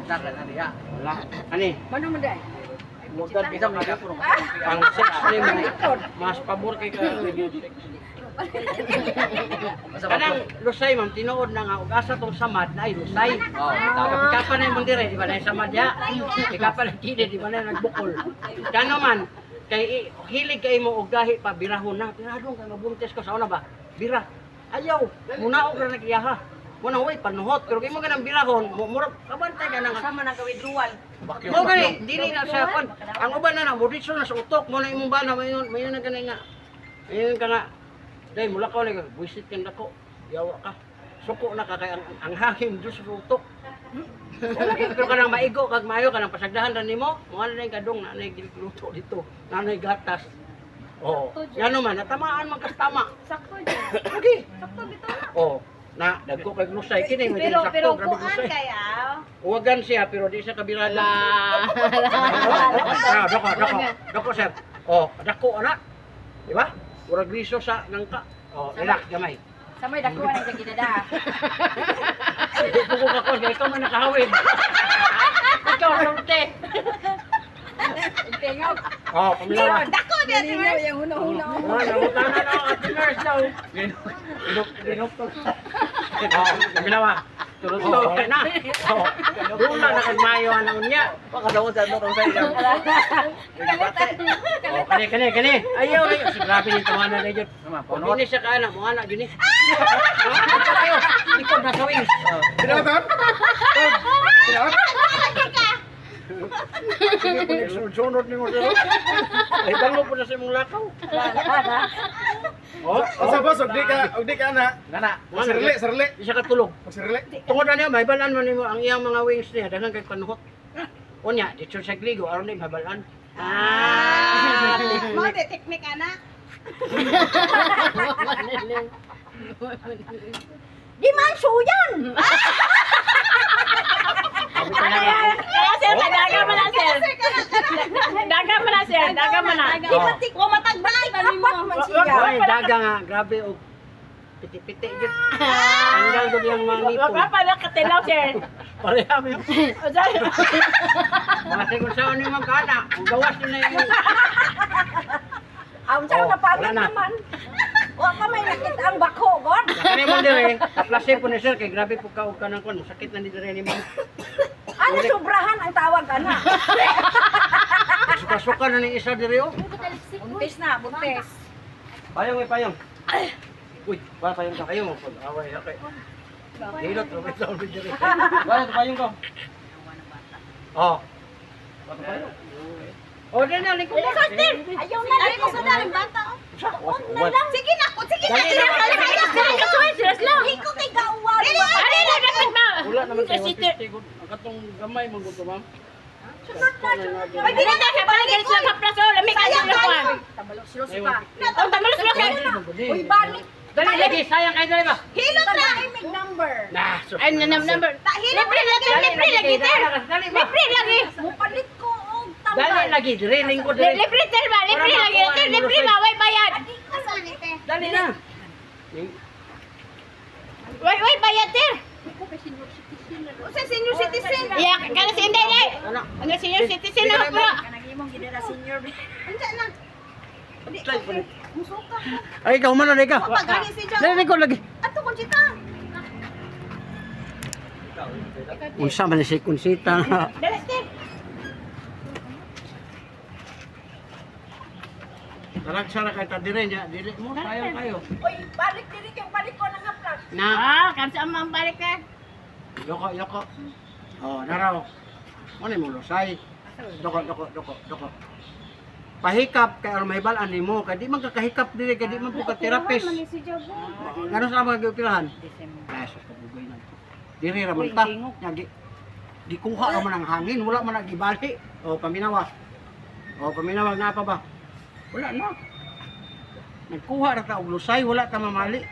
Sakit na diya. Wala, kani. Mana man dai? Mudan Isa mo ka puro. ang sex ni mas pabor kay ka. Kanang lusay ma'am tinuod na nga ug asa tong samad na ay lusay. Oh, Kapikapan na yung dire, di ba na yung samad ya? Kapikapan na kide, di ba na nagbukol. Kano man, kay hilig kay mo og gahi pa birahon na. Birahon ka mabuntis ko sa una ba? Bira. Ayaw, muna og na nakiyaha. Muna way panuhot, pero kay mo ganang birahon, murag kabantay ka nang Sama nang withdrawal. mo gani, dili na sa kon. Ang uban na muditso na sa utok mo na imong bana mayon na gani nga. Mayon ka nga. Dai mula ka ulit, buisit ka nako. Yawa ka. Suko na ka kay ang hangin do sa utok. Pero kanang maigo kag maayo kanang pasagdahan ra nimo, mo na kadong na nay giluto dito. Nanay gatas. Oh, yan man natamaan man kas tama. Sakto dyan. Okay. Sakto dito. Oh, na dagko kay lusay kini may Pero sakto grabe kuan lusay. kaya. Uwagan siya pero di siya kabirada. Dako sir. Oh, dako ana. Di ba? Murag liso sa nangka. Oh, relax gamay. Sa may dakuan ang gidada. Di ko ko kakon kay ikaw man nakahawid. Ikaw rute. Tingog. Oh, pamilawa. Dako dia Nino yung huno-huno. Oh, nabutan na ako at nurse daw. Ginok to. Oh, pamilawa. Tulog-tulog ka na. Oh, doon na nakagmayo ang unya. Baka daw sa mo tong sa ila. Oh, kani. Ayaw na yun. Grabe ni tawanan na yun. Kung hindi siya kaana, mga anak yun eh. Likod na sa wings. Sunod ni mo sir. Ay, tango po na sa imong lakaw. Oh, Asa boss, og di ka na. Ngana. Sarli. Di siya katulog. Sarli. Tungod na niya, may balaan man nimo ang iyang mga wings niya. Daghang kay panuhot. Unya, dito sa gligo, aron na mabalaan. Mo de teknik ana. Di man suyan. Kaya sir, daga man na sir. Daga man na sir, daga man na. Di matik ko matagbay kanimo. Ay, daga nga, grabe og piti-piti gyud. Tanggal gyud yung mga nipon. Wag pa na katilaw sir. Pareha mo. O sorry. Kasi kung saan ni magkana, ang gawas nila yung... Ang sa Oh, napagod wala na. naman. Wa pa may nakita ang bako, God. Kani mo dire, kaplase po ni sir, kay grabe po ka og kanang kon, sakit na ni dire ni mo. Ano sobrahan ang tawag ana? Suka-suka na ni isa dire oh. Buntis na, buntis. Payong may payong. Uy, wala payong ka kayo mo. Away, okay. Hilot, robet sa ulit dire. Wala payong ko. Oh. Wala payong. Oh, din na, lingkod na. Ayaw na dai ko sa daring bata. Sige na ko, sige na. Dali na, Hiko kay gawad. Wala naman kayo 150 good. Ang katong gamay mo gusto ma'am. Pag dili na ka balik Sa kaplaso, lami ka sa lakuan. Tabalok-silos pa. Ang tamalus lang kayo. Uy, balik. Dali lagi, sayang kayo dali ba? hilot na. Imig number. Nah, Ay, number. Hilot Libre lagi, libre lagi, sir. Dali ba? Libre lagi. Mupalit ko og Dali tambal. lagi, dire lingkod dire. Libre sir ba? Libre lagi, sir. Libre ba? Way bayad. Asan ite? Dali na. Way bayad, sir. Usa senior citizen. Iya, kana si Inday day. Ano? Ano senior citizen na po. Kanang imong gidera senior. Unsa na? Musuka ko. Ay, ikaw man na ikaw. Pagani si John. Dali lingkod lagi. Ato ko chika. Unsa man si Kunsita. Dali, sir. Talagsara kay ta dire nya, dili mo sayang kayo. Uy, balik diri kay balik ko nang aplas. Na, Kansa ang balik ka. yoko. Oh, naraw. Ano mo lusay? Doko. Pahikap kay aron may balaan nimo, kay di man ka kahikap dire, kay di man po ka therapist. Ngano sa mga giupilahan? Ay, sa kabugay na. Dire ra man ta. Nya di kuha ra man ang hangin, wala man nagibali. Oh, paminawa. Na pa ba? Wala na. Nagkuha ra ta og lusay, wala ta mamali.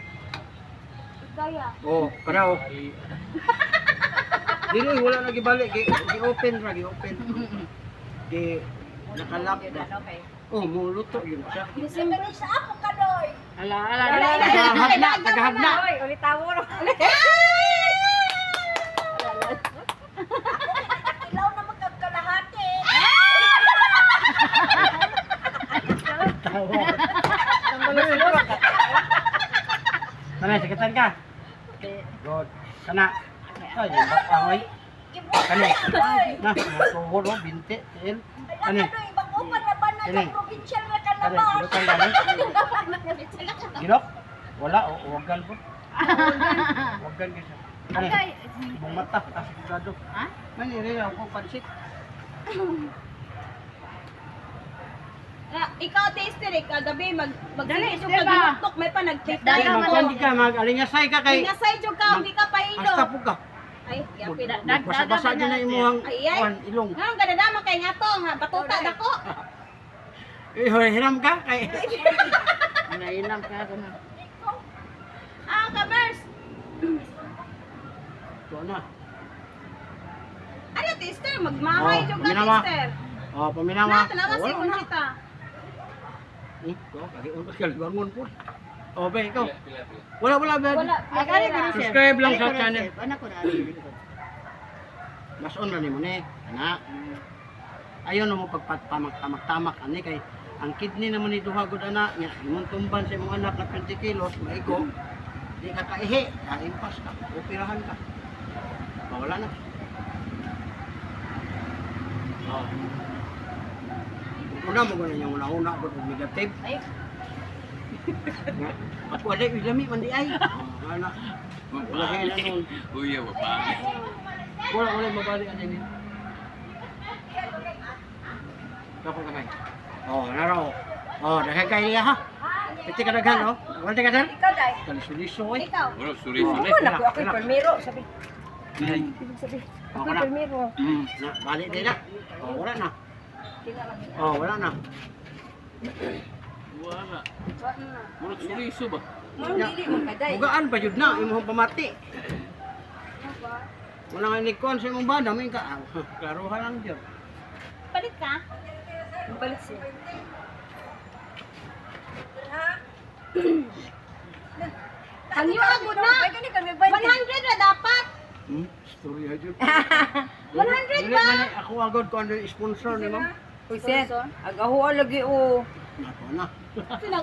Kaya. Oh, karaw. Dili wala na gibalik, gi-open ra, gi-open. di nakalak ba. Oh, muluto yun siya. Ala. Tagahagna. Oy, ulit tawo ro. Ilaw na magkakalahati. Kana, sakatan ka. Good. Kana. Ay, bakangoy. Kani. Na, tuhod o, binti. Tin. Kani. Kani. Kani, gilokan gani. Gilok? Wala, uwagan po. Uwagan kasi. Kani. Ibang mata, kasi sigurado. Ha? Maniri ako pansit. Ikaw, taster, kagabi, Dali, magsigit yung diba? kaginutok, may pa nag-check. Kani, magkuhan ka, mag-alingasay ka kay. Ingasay yung ka, hindi ka pahilo. Hasta po ka. Ay, yapin. Basa-basa dyan na imuhang Ay, ay. kuhan, ilong. Nga, ganadama kay nga to, nga, batuta dako. Hiram ka kay. Nainam ka ako na. Ah, kamers. Ito na. Ano, taster, magmahay Oh, yung ka, paminawa. taster. Oh, paminawa. Tanawa si Conchita. Bangun po. Oh, be, ikaw. Wala, be. Akala ko ni sir. Subscribe lang sa channel. Anak ko na ari. Mas on na ni mo ni. Ana. Ayaw na mo pagpatamak-tamak ani kay ang kidney naman ni duha gud ana nya imong tumban sa imong anak na 20 kilos maigo. Di ka kaihi, kaimpas ka, operahan ka. Wala na. Oh. Una mo gani yung una gud negative. Ay. Ako ada ilami man di ay. Ana. Uya, babae. Wala mabalik ani ni. Kapag kamay. Oh, naro. Oh, daghan kay niya ha. Piti ka daghan oh. Wala ka daghan? Ikaw dai. Kalisuliso eh. Ikaw. Wala, suri-suri. Ako na ako primero sabi. Ay. Sabi. Ako Ako na. primero. Na, balik din na. Oh, wala na. Oh, wala na. Wala. Wala, suri-su ba? Mao dili man kaday. Bugaan pa jud na imong pamati. Wala nga nikon sa imong banda, may ka. Klaruhan lang jud. Palit ka? Balik siya. Ang iyo agad na. Ay gani kami ba? 100 na dapat. Story ha jud. 100 Dili ba? man ako agad ko ano sponsor ni ma'am. Uy sir, agahuan lagi o. Nato na.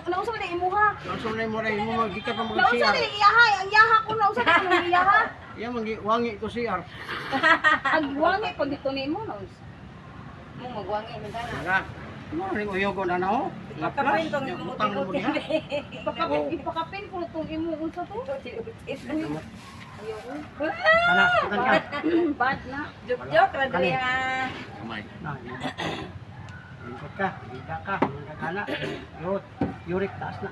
Nausa na imuha. Langsung na mo ray mo magikat pa Nausa mag-CR. na iyahay. Ang yaha ko nausa na ang iyaha. Iya mangi wangi to CR. Ang wangi pag dito ni mo nausa. Mo magwangi man kana. Wala. Mo rin mo yogo na no. Kapin tong Yung mo utang mo diha. Ipakapin ko itong imo unsa to. Kana, kutan ka. Bad na. Jok ra dali ha. Kamay. Na, ikot ka, ika ka, yung kakana, uric taas na.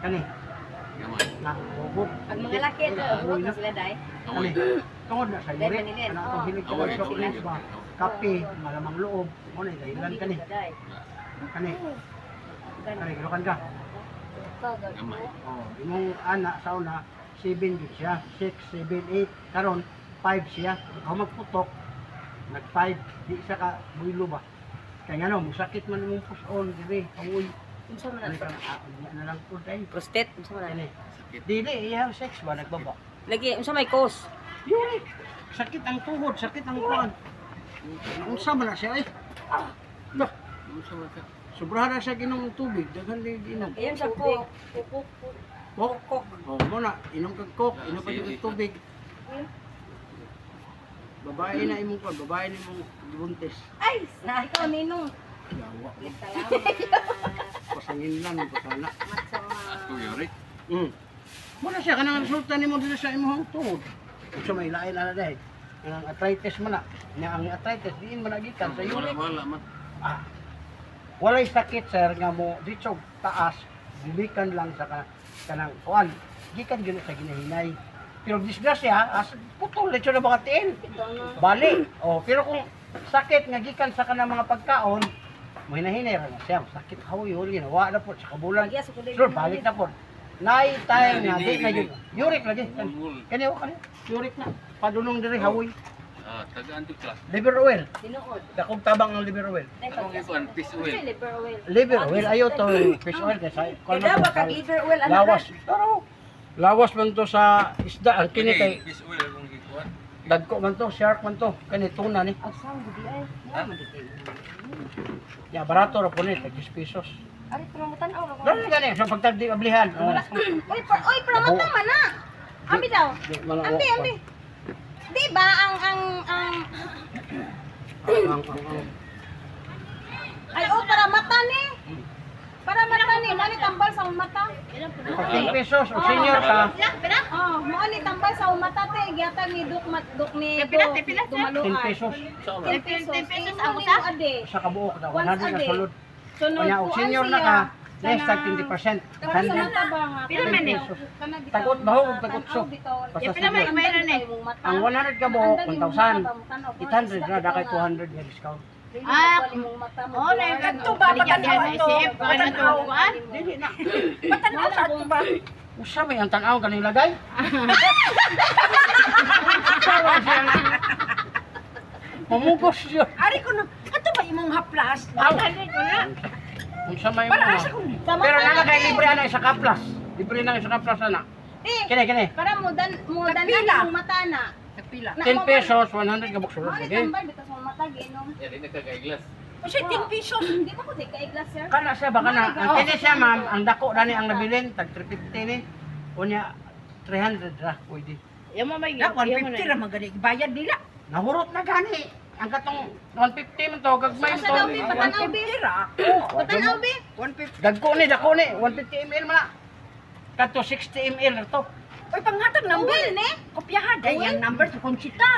Kani, Kamay. na, bubog. Pag mga laki ito, huwag na sila dai. Kani, tungod na sa Dahil uric, manilin. anak ko hilig ka Oo, ng chocolates oo. ba, kape, malamang loob, mo na, dahilan kani, kani, kani, kilukan ka. Kamay. Oh, imong anak sa una, 7 gid siya, 6, 7, 8, karon 5 siya. Ako magputok, nag-5, di siya ka builo ba. Kaya nga no, musakit man imong puson, dire, awoy. Unsa man Ano ato? ka, na lang po tayo. Prostate, unsa man Kani, dili, iya sex ba, nagbaba. Lagi unsa may cause? Yuri, sakit ang tuhod, sakit ang kuwan. Unsa man na siya eh. Bah, Unsa man ka? sobrahan na siya ginom ng tubig, daghan din ginom. Ayun sa ko. Kok, oh, mo na, inom kag kok, inom pa yung tubig. Babae na imong kwan, babae na imong buntis. Ay, ikaw ninong. Yawa, Salamat. pasangin lang, pasana. Ako yori. Muna siya, kanang resulta ni mo dito sa imong tuhod. Kung sa may lain na dahil. Ang arthritis man na. Ang arthritis, diin man nagikan sa uric. Wala man. Walay sakit sir nga mo dito taas dilikan lang sa kanang kuan gikan gyud sa ginahinay pero disgrasya as putol dito na mga tiin bali pero kung sakit nga gikan sa kanang mga pagkaon mo hinahinay ra na siya sakit hawi huli na wa na po sa kabulan sure balik na po nay time nga di na gyud uric lagi kani o kani uric na padulong diri hawi Ah, tagaan to ka. Liver oil. Tinuod. Dakong tabang ng liver oil. Akong ikuan, fish oil. Kasi liver oil. Liver oil ayo to fish oil kasi Kaya ba kag liver oil ano lawas. Pero lawas man to sa isda ang kini kay Fish oil akong ikuan. dagko man to, shark man to, kani tuna ni. Asang gudi ay. Ya barato ra po ni 10 pesos. Ari promotan aw. Dali gani sa pagtagdi ablihan. Oy, promotan man na. Ambi daw. Ambi, ambi. Di ba ang ay para mata ni. Para mata ni, mali tambal sa mata. 10 pesos o senior ka. Oh, mo ni tambal sa mata te, gyatag ni duk ni dumaluan. 10 pesos 10 pesos ang usa ade. sa kabuok na Once 100 a na day. sulod. Sunod Kanya ko og senior na ka, less tag 20%. Tapos sa 100 mata ba nga? Pila man eh? Tagot baho ug tagot so. Basta sige. Ang 100 ka buok 1,000. 800 na dakay 200 nga discount. Oh, na Ito ba matanaw to? Matanaw ba? Dili na. Matanaw sa ato ba? Usa may ang tan-aw kanang lagay. Sawa siya. Mamugos siya. Ari ko na. Ito ba imong haplas? Aw. Dali ko na. Unsa may mo. Pero nalagay libre ana isa ka plus. Libre na isa ka plus ana. Kini kini. Para mudan Nagpila. ang mata na. Nagpila. 10 pesos 100 ka buok sulod Mo ni lagi. tambal bitaw sa mata ginom. Yan, hindi nagkakaiglas. Kasi 10 pesos. Di ba ko di ka iglas sir? Kana siya ba kana? Ang kini siya ma'am, ang dako dani ang nabilin tag 350 ni. Unya 300 ra pwede. Na 150 ra magani bayad nila. Nahurot na gani. Ang katong 150 man to gagmay man Asa daw bi to. patanaw bi? 150 ra. Patanaw bi? 150. Dagko ni, dako ni 150 ml man na. Kato 60 ml ra to. Oy panghatag number Uwil ni. Kopyahan day ang number sa konsita.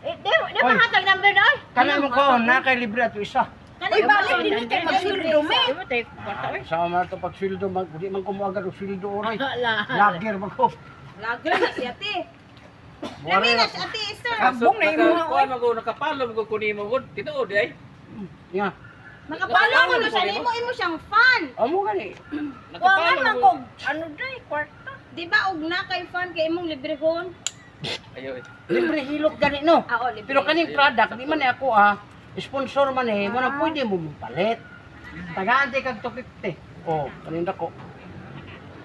Di ba hatag number daw? Kana mo ko na kay libre ato isa. Oy balik din kay magsuldo me. Ay, sa mga to pag sweldo mag di man ko moagad og sweldo oray. Lager man ko. Lagre na si ate. Lami na si ate sir. Kabong na imo. Kuan mo ko nakapalo mo ko kunin mo gud. Tinuod ay. Ya. Nakapalo ko no siya imo siyang fan. Amo gani. Wangan Nakapalo man mo. ko. Ano day kwarta. Di ba og na kay fan kay imong librehon? Ayo. Libre hilot gani no. Oo, libre. Pero kaning product di man ni ako sponsor man eh, mo na pwede mo palit. Tagaan di kag 250. Oh, kanin dako.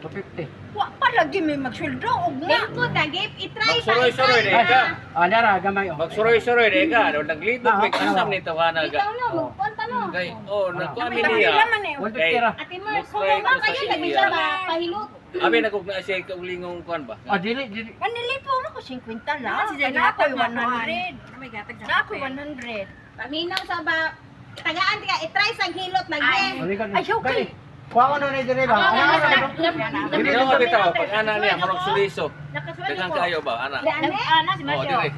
250. Wa pa lagi may magsuldo og na. Lingkod na gip i-try pa. Magsuroy-suroy i-try na ka. Ah, dara gamay oh. Magsuroy-suroy de ka. Naglibot may Ah, kasam ano? ni tawana Ikaw ga. na magkuan ta no. Kay nakuha mi Kami niya. naman eh. 150 ra. Ate Mars, Mas kung try ba ko sa kayo siya. nagbisa ba pahilot? Abi nagug na siya kaulingong kuan ba. Ah, dili. Manilipo na ko 50 lang. Si Jaja Kaya ako Jacob 100. May gatag Sa ako 100. Paminaw sa ba tagaan ka i-try sa hilot na gem. Ay, Ay, okay. Kuha na ni dire ba? Ano na ito? Dili na bitaw pag ana niya murag suliso. Daghang kayo ba ana? Dane. Ana si Oh, Mario. dire.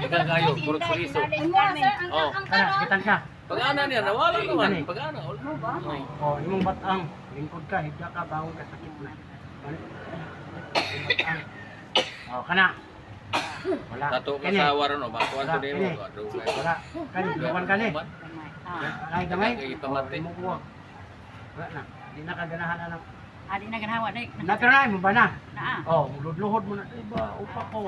Daghang kayo murag suliso. Imo sir Oh. ang Kana, karon. kitan siya. Pag ana niya nawala naman. Pag ana. Oh, imong batang, lingkod ka, higda ka, bawon ka sakit na. Batang. Oh, kana. Wala. Tato ka Kani. sa waron o ba? Kuan to Wala, nimo. kani. Wala. Kani, luwan ka ni. Ay, gamay. Kaya ipamati. Imong kuha. Wala na. Di na kaganahan na. Adi na ganawa na. Natry mo ba na? Na. Oh, luhod mo na. Diba, upa ko.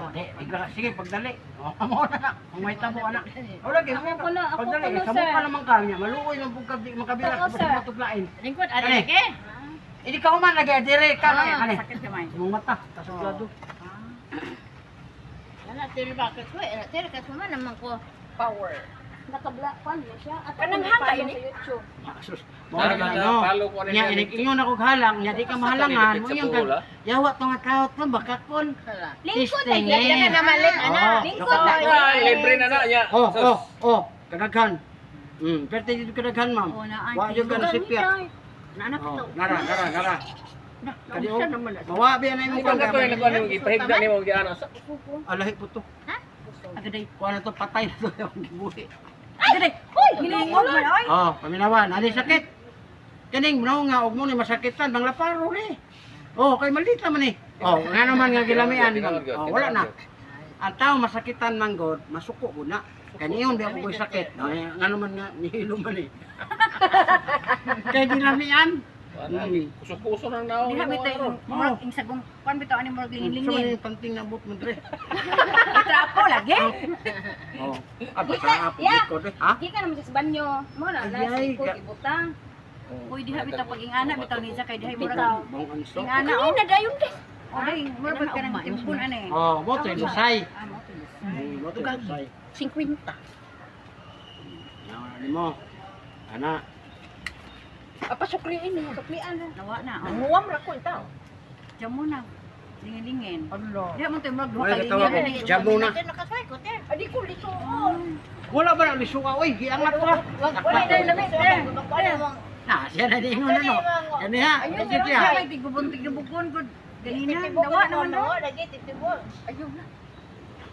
Sige, pagdali. Oh, amo na. Ang may tabo anak. Wala, Ako ko na, pagdali. Sa sir. mukha naman kanya. Maluoy ng bugkab di makabila. Ako, Kapag sir. matuglain. Lingkod Kani. adi lagi. Hindi ka man lagi. Dire ka. Kani. Sakit kamay. Imong mata. Tasugado. Wala til ba ka ko? Til ka man naman ko. Power. Nakabla kwan mo siya. At Kanang ano hanga pa ini? sa YouTube. Sus. Wala Mo na na no. follow ko Nya ingon ako halang, nya di ka mahalangan. Mo yung Pula. yawa tong account mo baka kon. Lingkod na Testing, gyud eh. na malik ana. Oo. Lingkod na. Ah, libre na na niya. Oh, kadaghan. Pero dito kadaghan ma'am. Wa jud kan sipya. Nanak Oh, to. nara. Kadi Siya naman. mawa biya na imong Kung kato yung nagkuhan yung ipahigda ni mo giano sa Alahi po to. Agaday. Kuha na to patay na to yung gibuhi. Agaday. Hoy, hinungod man oy. Oh, paminawan, ali sakit. Kaning mnaw nga og mo ni masakitan bang laparo ni. Oh, kay malita man ni. Oh, nga naman nga gilamian. Oh, wala na. Ang tao masakitan man god, masuko gud na. Kaniyon di ako ko'y sakit. Oh, nga naman nga nihilo man ni. Kay gilamian. Kusok-kusok ng naong. Diha bitaw yung murag ing sagong kuan bitaw ani murag Sa lingin-lingin. man yung panting na bot mo dre. Trapo lagi. Oh. Aba sa apo ko dre. Ha? Di ka naman sa banyo. Mo na, Ay, nasa ko ka- ibutang. Uy diha bitaw pag ingana bitaw ni kay diha murag Bang anso. ingana Ay, oh. nadayon din. Oh dai murag pag kanang timpon ani. Oh, mo to lusay. Ah mo tulis. Mo to lusay. 50. Yan mo. Ana. Apa sukliin niya? Suklian na. Nawa na. Oh. Muwam ra ko itaw. Diyan mo na. Lingin-lingin. Allah. Diha mo to murag duha Wala ka ka tawag ko. lingin. Jam muna. Nakasay ko te. Adi ko liso. Wala ba na lisuka oy, giangat ko. Wala na lamit te. Wala mong Na, siya na di mo na no. Yan ha. Ayun, Legit Diha ya. may tigbubuntig na bugon ko. Ganina dawa naman do. lagi titibol. Ayun na.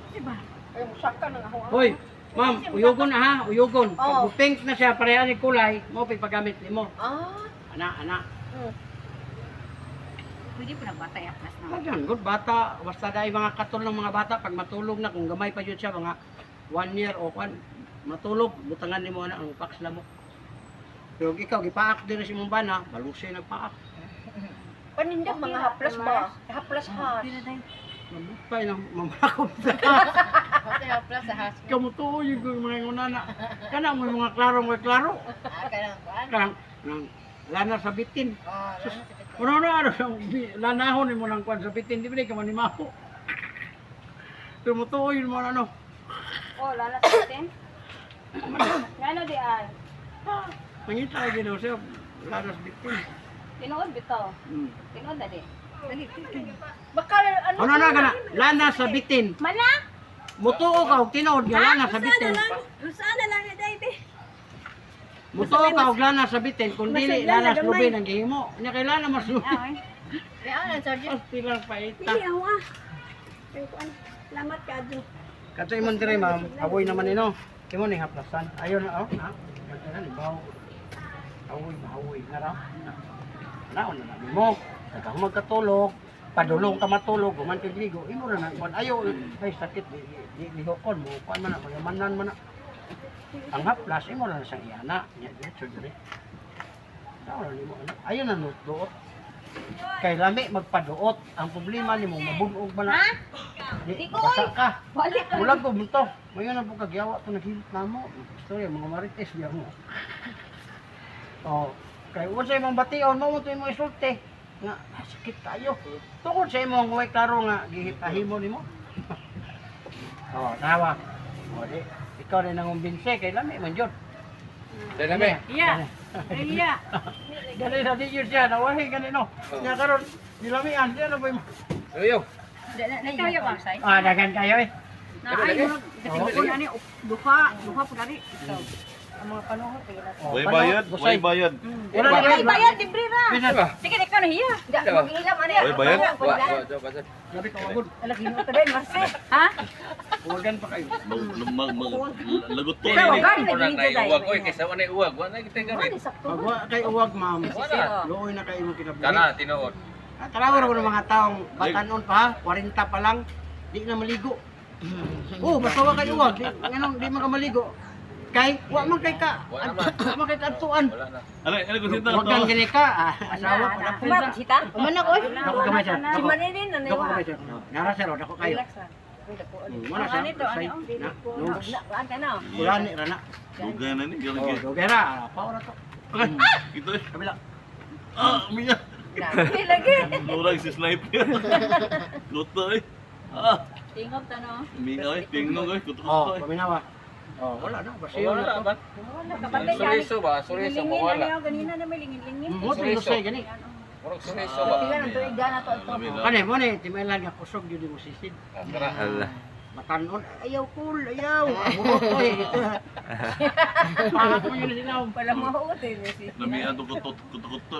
Diba? Ay musaka na ako. Hoy, ma'am, uyugon na ha, uyugon. Oo. Pag pink na siya, pareha ni kulay, mo pagpagamit nimo. Ah. Ana. Pwede pa na bata yaplas na. Magyan, good bata. Basta dahil mga katol ng mga bata, pag matulog na, kung gamay pa yun siya, mga 1 year o kwan, matulog, butangan ni mo na ang paks lamok. Pero ikaw, gipaak din na si mong bana, balusay nagpaak. Panindak mga haplas ba? Haplas ha. Pwede dai. Mabukay na mamakot na. Pati haplas sa has. Kamutuo yung mga ngunana. Kana mo yung mga klaro, Kanang, lana sa bitin. Ano, lanahon mo ng kwan sa bitin, di ba ka manimaho. Tumutuo yun mo ano. Oh, lala sa atin. Ngano di ay? Mangita lagi daw siya, lana sa bitin. Tinuod bitaw. Hmm. Tinuod na di. Dali. Baka ano? Ano na kana? Lana sa bitin. Mana? Mutuo ka og tinood nga lana sa bitin. Saan na lang day di? Mutuo ka og lana sa bitin kung dili lana sa lubin ang gihimo. Nya kay lana mas lubin. Ay. Yan, sergeant. Pasti lang paita. awa. Salamat ka adyo. Kato imong dire ma'am, awoy naman nino. Imo ni haplasan. Ayo na oh. Ha? Ano bawo? Awoy na raw. Naon na namin mo. Kung magkatulog, padulong ka matulog, guman kay ligo, imo ra na kon ayo ay sakit di lihokon mo. Kuan man na, mayamanan man na. Ang haplas imo ra na sang iana. Nya diretso dire. Naon nimo ano? Ayo na nuduot. Kay lami magpaduot. Ang problema nimo mabunog man na. Di basa ka. Balik. Bulag ko bunto. Mayon na po kagyawa to naghilit namo. Istorya mga marites biya mo. Oh, kay unsay mong bation mo to imo isulti. Nga sakit tayo. Tungod sa imong way klaro nga gihitahimo nimo. Oh, tawa. O di ikaw rin ang umbinse kay lami man jud. Dali be. Iya. Iya. Dali na di yun siya, nawahi ganino. Nya karon nilamian siya na ba mo? Suyo. Ikaw ya ba say? Ah, dagan kayo eh. Na ay mo kasi ani duha po dali. Ang mga panuhot eh. Way bayad, way bayad. Wala na Ay, bayad libre ra. Pinat. Sige ikaw na hiya. Mag-ilam ani. Way bayad. Sabi ko agud. Ala ginuto din marse. Ha? Huwagan pa kayo. Lagot to. Ikaw gan Ko na nagbigay na iuwag. Oy, kaysa wala iuwag. Wala kita gamit. Magwa kay uwag ma'am. Wala. Luoy na kayo mo kinabuhi. Kana tinuod. Tarawa ko ng mga taong batanon pa, 40 pa lang, di na maligo. Oh, basta wa kay uwag, di man ka maligo. Kay, wa man kay ka, wa man kay katuan. Wala na. Ano ko sinta Wag kang gini ka, asawa pa na Kumar sita. Umana ko. Dako gamay sir. Si Marilyn na Dako gamay sir. Nara sir, dako kayo. Wala siya. Ano to? Ano? Nugs. Waan ka na. Kulani rana. Duga na ni, Oh, galagi. dogera, pa ora to. Ito eh. Kabila. Ah, miya. Lagi. Murag si sniper. Luto eh. Ah, Tingog ta no. mingaw eh. Tingnog eh. Oh, Kuto-kuto eh. paminawa. Oh, wala na, basiyo Wala na na to. ba? Kapatay yan. Suriso ba? Suriso mo Lingin wala. ano ganina na may lingin-lingin. Mo to say gani. Murag suriso ba? Pila nang tuig na to ito. Kani mo ni timelan nga kusog gyud mo sisid. Tara. Matanon, ayaw cool, ayaw. Buhok ko eh. Pangat mo yun sila. Wala mo huot eh. Lamian to kuto-kuto.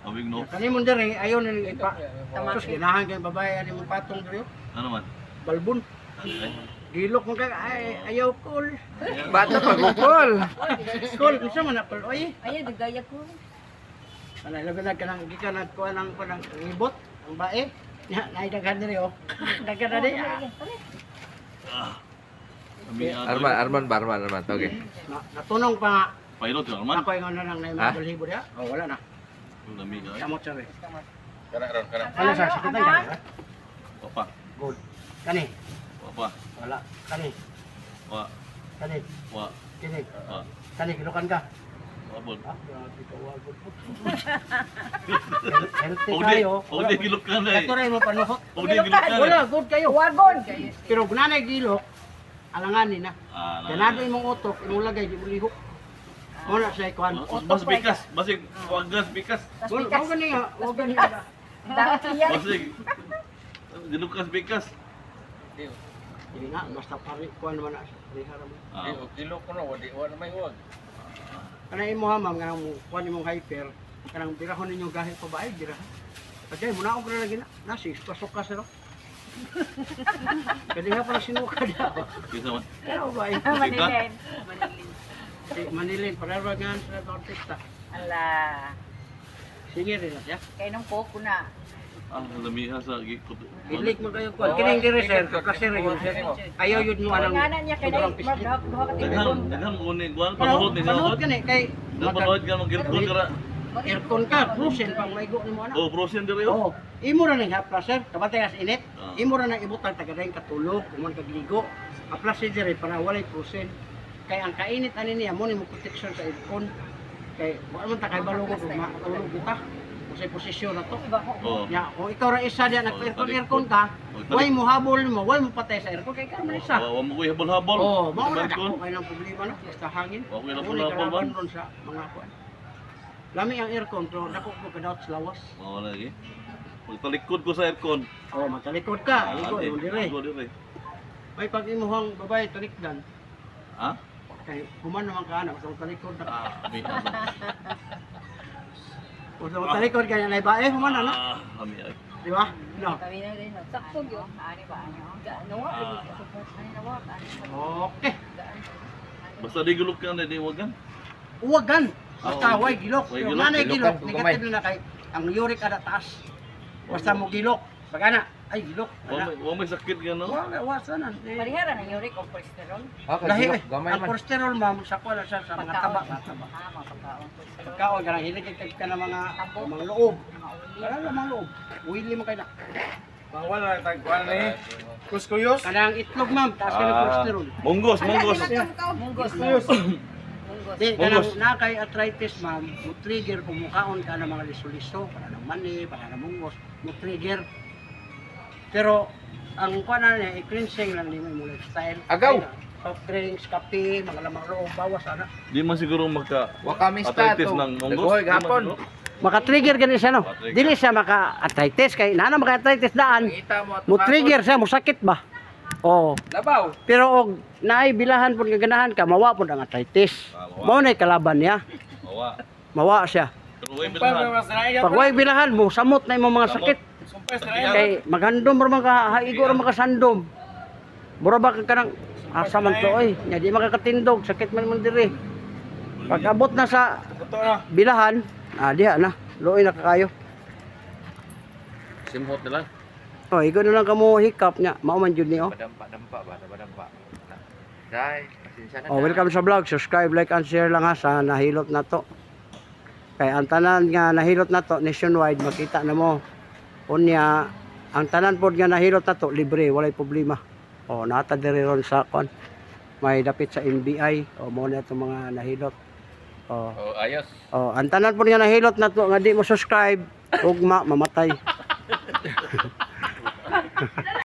Abig no. Kani mo dere, ayaw nila ipa. Tapos ginahan kay babae ani mo patong dere. Ano man? Balbon. Gilok mo kay ay ayaw cool. Bata pagukol. Cool, isa man apol oy. Ayo digaya ko. Ano labi na kanang gikan nag kuan ang kanang ibot ang bae. Ya, naidaghan dere oh. Daghan na di. Arman. Okay. Natunong pa nga Pilot yun, Arman. ako yung ano lang na yung Ha? balhibo dia. Oh, wala na. Lamig ay. Kamot sir. Kana ron, kana. Ano sir, sakit na ka? Opa. Good. Kani. Opa. Wala. Kani. Wa. Kani. Wa. Kini. Wa. Kani, kilukan ka. Wabon. Ah, grabe ka, wagod po. Healthy O kayo. di gilok ka na eh. Ito rin mo panuhot. O di gilok ka Wala, na. good kayo. Wagon. Pero kung nanay gilok, alanganin na. Ah, Ganado imong utok, imong lagay, di mo lihok. Muna siya ikuhan. Mas bikas, basig wagas bikas. Huwag gani nga, huwag gani nga. Basig. Gilukas bikas. Hindi nga, basta pari, kuhan naman na siya. Rihara mo. Ah. Kilo ko na, wala may huwag. Kanang imo hamam, kanang kuhan imong hyper, kanang birahon ninyo gahit pa ba ay, birahon. Kaya muna ako na lagi na, nasi, pasok ka sila. Kaya nga pala sinuka na. Kisa man. Pero ba ay, Manilin. Manilin, parang nga sila ka artista. Ala. Sige rin na siya. Kaya nung koko na. Ah, lamiha sa gikot. Ilik mo kayo kuhan. Kining diri sir, kasi rin yun sir. Ayaw yun mo anang Nga na niya kaya sobrang pislit. Daghang unin kuan panuhot ni Panood sa. ka ni, kay Panohot ka ng gilkod kara. aircon ka, cruisen pang maigo ni mo anak. Oh, prosen diri oh. Oo. Imo ra ning haplas sir, kabantay as init. Ah. Imo ra nang ibutang tagadayng katulog, kuman kagligo. Haplas si dire para walay prusen. Kay ang kainit ani niya mo nimo protection sa aircon. Kay wa man ta kay balungod ug matulog ka. Sa posisyon na to. Oh. Ya, kung ikaw ra isa diyan Oh, nag-aircon ka, way mo habol mo, way mo patay sa aircon kay ka man isa. Wa mo kuy habol-habol. Oh, mao na Balkon. dako kay nang problema na basta hangin. Wa kuy Mao ni habol-habol ba? kalaban ron sa mga kuan. Lami ang aircon pero dako ko kadawat sa lawas. Mao lagi. Pagtalikod ko sa aircon. Oh, matalikod ka. Igo, Adi, yung dire. igo dire. May pag imuhang babae talikdan, Ha? kay human naman ka anak, sa talikod na. Ah, kami. Kung sa talikod kaya na bae, human na, no? Ah, kami ay. Di ba? No. Kami na rin. Sakto yun. Ani ba? Ani nawa. Ani nawa. Okay. Basta di gulok ka na di wagan. Uwagan. Basta Oh, way gilok. way Yung gilok, nanay gilok gilok, ka, negative na kay ang uric ada taas. Basta mo gilok. Pag ana, ay gilok. Wa may sakit ka no? Wala, wasanan. Parihara ng uric o cholesterol. Lahi, Gamay ang man. cholesterol ma'am, sakwa na siya sa mga taba. Mga taba. Mga pagkaon. Pagkaon ka na, hilig ka na mga loob. Wala na mga loob. Uwili mo kayo na. Wala na tagkuan ni. Kuskuyos. Kanang itlog ma'am, taas ka ng cholesterol. Munggos, munggos. Munggos. Di, kanang na kay arthritis ma'am, mo trigger kung mukaon ka ng mga liso-liso, para ng mani, para ng munggos, mo trigger. Pero, ang kuha na niya, i-cleansing lang din mo lifestyle. Agaw! Soft drinks, kape, mga lamang loob, bawas ana. Di man siguro magka Wa kami arthritis stato. ng munggos. Dagoy Di man gapon. siguro. Maka-trigger ganun siya no? Maka-trigger. Dili siya maka-arthritis, kay nana maka-arthritis daan. Kita mo Mo trigger siya, mo sakit ba? Oo. Labaw. Pero og naay bilahan pud ganahan ka, mawa pud ang arthritis. Mao na kalaban niya. Awa. Mawa siya. Pero way bilahan. Pag way bilahan mo, samot na imong mga sakit. Kay maghandom ra man ka, haigo ra man ka sandom. Mura ba ka kanang asa man to oy, nya di makakatindog, sakit man diri. Pag abot na sa bilahan, diha na, luoy na kakayo. Simhot na lang. Oh, ikaw na lang kamo hikap nya, mao man jud ni oh. Badampa, badampa. Dai, pasensya na. Oh, welcome sa vlog. Subscribe, like, and share lang ha sa nahilot na to. Kaya ang tanan nga nahilot na to, nationwide, makita na mo. Unya, ang tanan pod nga nahilot na to, libre, walay problema. Oh, nata diri ron sa kon. May dapit sa NBI. Oh, mo na itong mga nahilot. Oh, Oh, ayos. oh, ang tanan pod nga nahilot na to, nga di mo subscribe, ugma, mamatay.